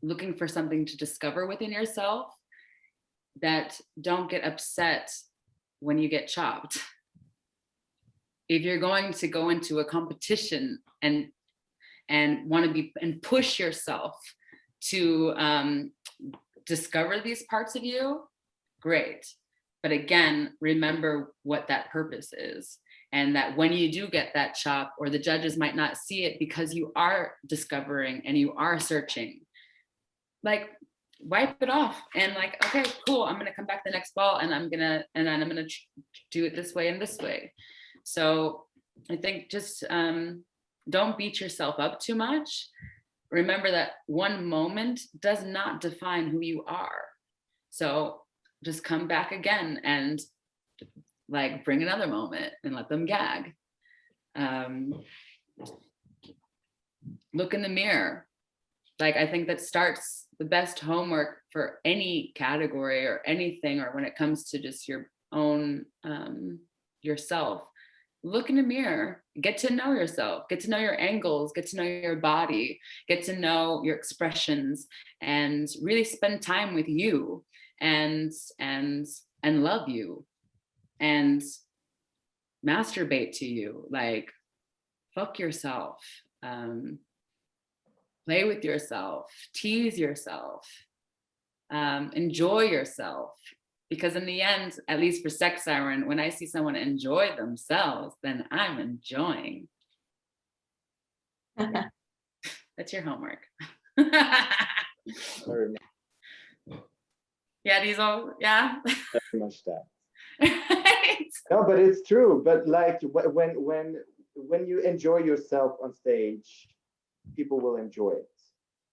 looking for something to discover within yourself, that don't get upset when you get chopped. If you're going to go into a competition and want to be and push yourself to discover these parts of you, great. But again, remember what that purpose is. And that when you do get that chop, or the judges might not see it because you are discovering and you are searching, like wipe it off and like, okay, cool, I'm gonna come back the next ball and I'm gonna do it this way and this way. So I think just don't beat yourself up too much. Remember that one moment does not define who you are. So just come back again and like bring another moment and let them gag. Look in the mirror. Like, I think that starts the best homework for any category or anything, or when it comes to just your own yourself, look in the mirror, get to know yourself, get to know your angles, get to know your body, get to know your expressions, and really spend time with you and love you and masturbate to you, like fuck yourself, play with yourself, tease yourself, enjoy yourself. Because in the end, at least for sex siren, when I see someone enjoy themselves, then I'm enjoying. That's your homework. Very much, Yeah, these all, yeah. very much that. No, but it's true. But like when you enjoy yourself on stage, people will enjoy it.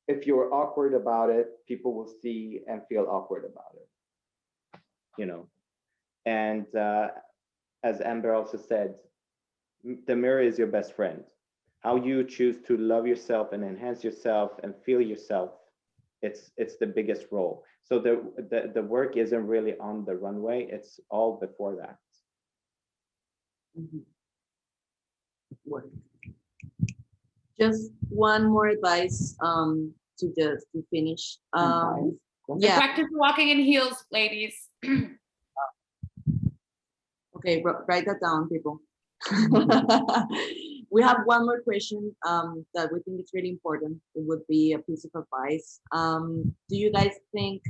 If you're awkward about it, people will see and feel awkward about it. You know, and as Amber also said, the mirror is your best friend. How you choose to love yourself and enhance yourself and feel yourself, it's the biggest role. So the work isn't really on the runway, it's all before that. Just one more advice to finish. Yeah. Practice walking in heels, ladies. Okay, write that down, people. We have one more question that we think is really important. It would be a piece of advice. Do you guys think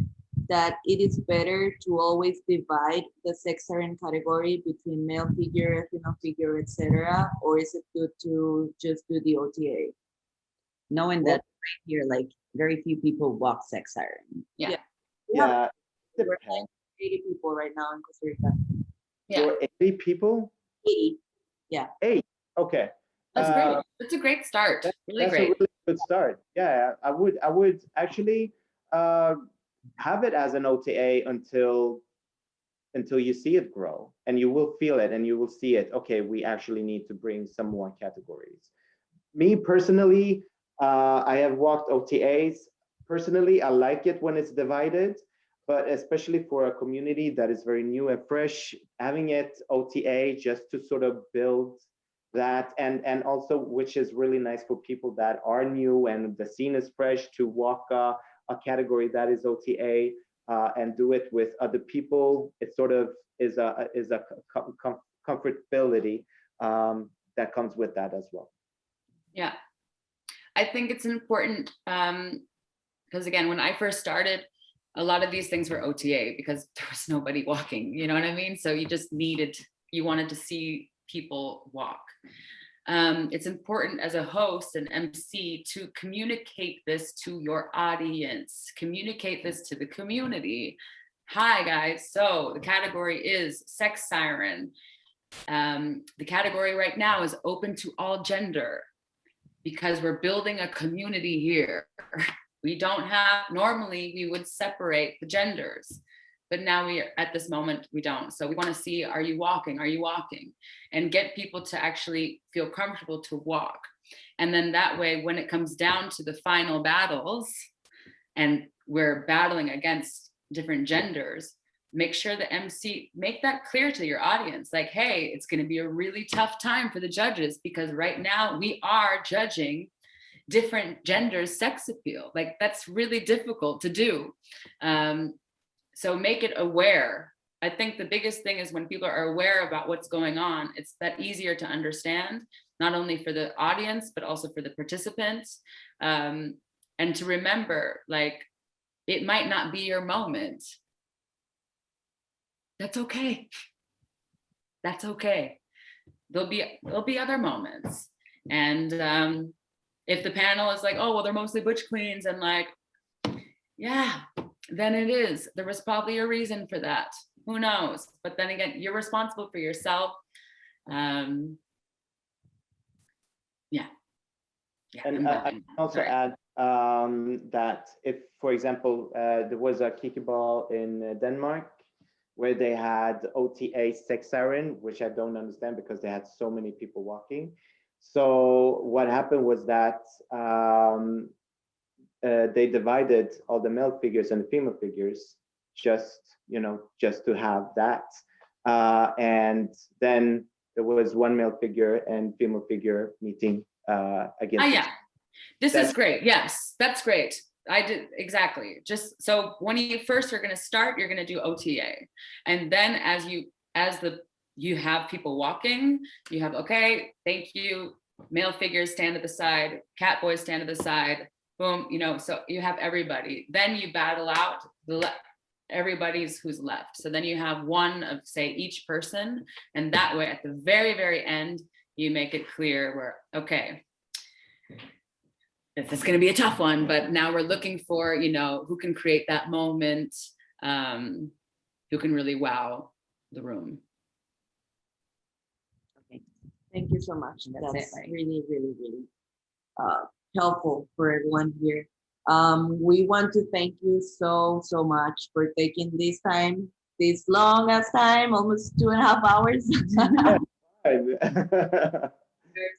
that it is better to always divide the sex siren category between male figure, female figure, etc., or is it good to just do the OTA? Knowing that right here, like very few people walk sex siren. Yeah. Yeah, We're like 80 people right now in Costa Rica. Yeah. for 80 people. 80. Yeah. 8. Okay. That's great. That's a great start. Really That's great. a really good start. Yeah, I would actually have it as an OTA until you see it grow, and you will feel it and you will see it. Okay, we actually need to bring some more categories. Me personally, I have walked OTAs. Personally, I like it when it's divided, but especially for a community that is very new and fresh, having it OTA just to sort of build that, and also, which is really nice for people that are new and the scene is fresh, to walk a category that is OTA and do it with other people. It sort of is a comfortability that comes with that as well. Yeah, I think it's important because again, when I first started, a lot of these things were OTA because there was nobody walking, you know what I mean? So you just you wanted to see people walk. It's important as a host and MC to communicate this to your audience, communicate this to the community. Hi guys, so the category is sex siren. The category right now is open to all gender because we're building a community here. We don't have, normally we would separate the genders, but now at this moment, we don't. So we want to see, are you walking? Are you walking? And get people to actually feel comfortable to walk. And then that way, when it comes down to the final battles and we're battling against different genders, make sure the MC, make that clear to your audience. Like, hey, it's going to be a really tough time for the judges because right now we are judging different genders' sex appeal. Like that's really difficult to do. So make it aware. I think the biggest thing is when people are aware about what's going on, it's that easier to understand, not only for the audience, but also for the participants. And to remember, like, it might not be your moment. That's okay. That's okay. There'll be other moments. And if the panel is like, oh, well, they're mostly butch queens, and like, yeah, then it is. There was probably a reason for that. Who knows? But then again, you're responsible for yourself. Yeah. And I can also add that if, for example, there was a Kiki Ball in Denmark where they had OTA sex siren, which I don't understand because they had so many people walking. So what happened was that they divided all the male figures and the female figures just to have that. And then there was one male figure and female figure meeting against. Yeah, this is great. Yes, that's great. I did exactly. Just so when you first are going to start, you're going to do OTA, and then as you have people walking, you have, okay, thank you, male figures stand to the side, cat boys stand to the side, boom, you know, so you have everybody. Then you battle out everybody's who's left. So then you have one of, say, each person, and that way at the very, very end, you make it clear where, okay, this is going to be a tough one, but now we're looking for, you know, who can create that moment, who can really wow the room. Okay. Thank you so much. That's That's it, right? really, really, really helpful for everyone here. We want to thank you so much for taking this time, this long ass time, almost 2.5 hours.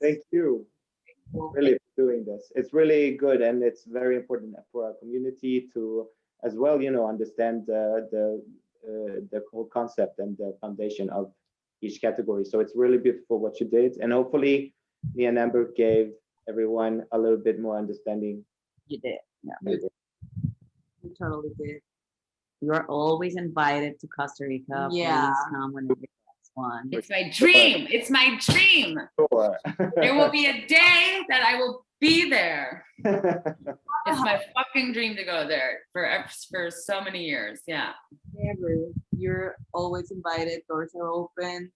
Thank you. Really for doing this. It's really good, and it's very important for our community to, as well, you know, understand the whole concept and the foundation of each category. So it's really beautiful what you did, and hopefully me and Amber gave everyone a little bit more understanding. You did. Yeah. You totally did. You are always invited to Costa Rica. Yeah. Please come whenever you want. It's my dream. It's my dream. Sure. There will be a day that I will be there. It's my fucking dream to go there for so many years. Yeah. Never. You're always invited. Doors are open.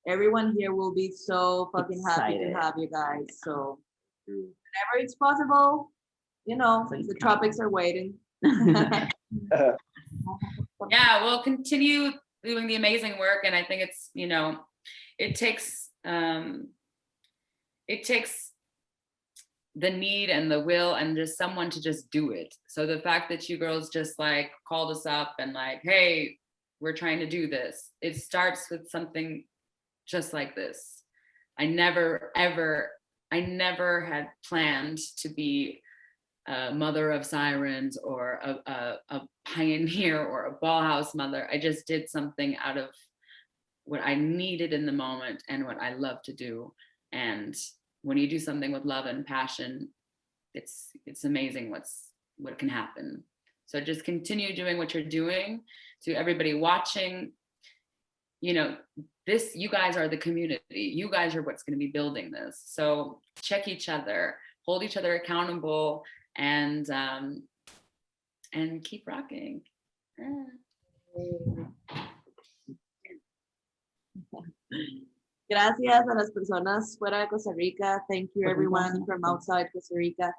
Everyone here will be so fucking happy to Excited. have you guys. So whenever it's possible, you know, Please the come. tropics are waiting. Yeah, we'll continue doing the amazing work, and I think it's, you know, it takes the need and the will and just someone to just do it. So the fact that you girls just like called us up and like, hey, we're trying to do this, it starts with something just like this. I never had planned to be a mother of Sirens or a pioneer or a ball house mother. I just did something out of what I needed in the moment and what I love to do. And when you do something with love and passion, it's amazing what can happen. So just continue doing what you're doing. To everybody watching, you know, you guys are the community. You guys are what's going to be building this. So check each other, hold each other accountable, and keep rocking. Gracias a las personas fuera de Costa Rica. Thank you everyone from outside Costa Rica.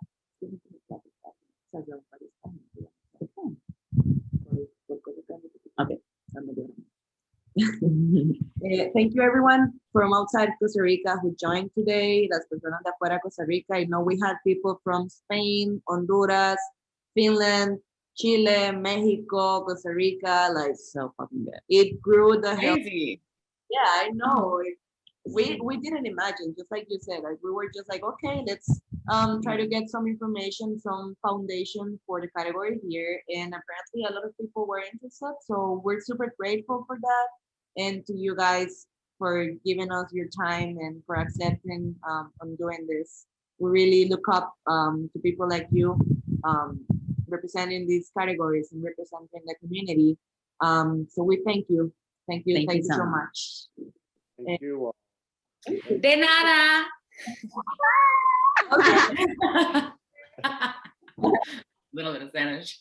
Okay. Thank you everyone from outside Costa Rica who joined today. Las personas de afuera de Costa Rica. I know we had people from Spain, Honduras, Finland, Chile, Mexico, Costa Rica. Like, So fucking good. it grew the hell. Crazy. Yeah, I know. We didn't imagine, just like you said, like we were just like, okay, let's try to get some information, some foundation for the category here. And apparently a lot of people were interested. So we're super grateful for that. And to you guys for giving us your time and for accepting on doing this. We really look up to people like you representing these categories and representing the community. So we thank you. Thank you so much. Thank you. De nada. Little bit of Spanish.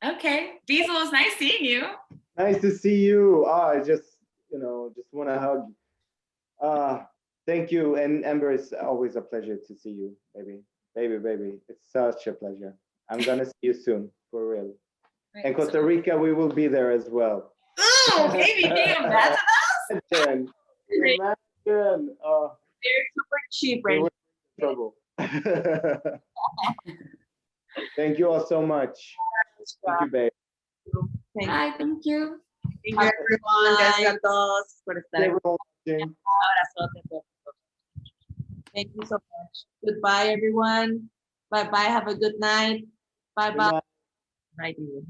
Okay, Diesel, it's nice seeing you. Nice to see you. I just want to hug. Thank you. And Amber, it's always a pleasure to see you, baby. It's such a pleasure. I'm gonna see you soon, for real. Right, And Costa Rica, we will be there as well. Oh, baby, can you imagine us? Imagine. Oh, They're super cheap right we now. were in trouble. Thank you all so much. Thank you, babe. Thank you. Hi, thank you. Thank you, everyone. Gracias a todos por estar aquí. Everyone watching. Abrazote. Thank you so much. Goodbye, everyone. Bye-bye. Have a good night. Bye-bye. Good night. Bye, Diesel.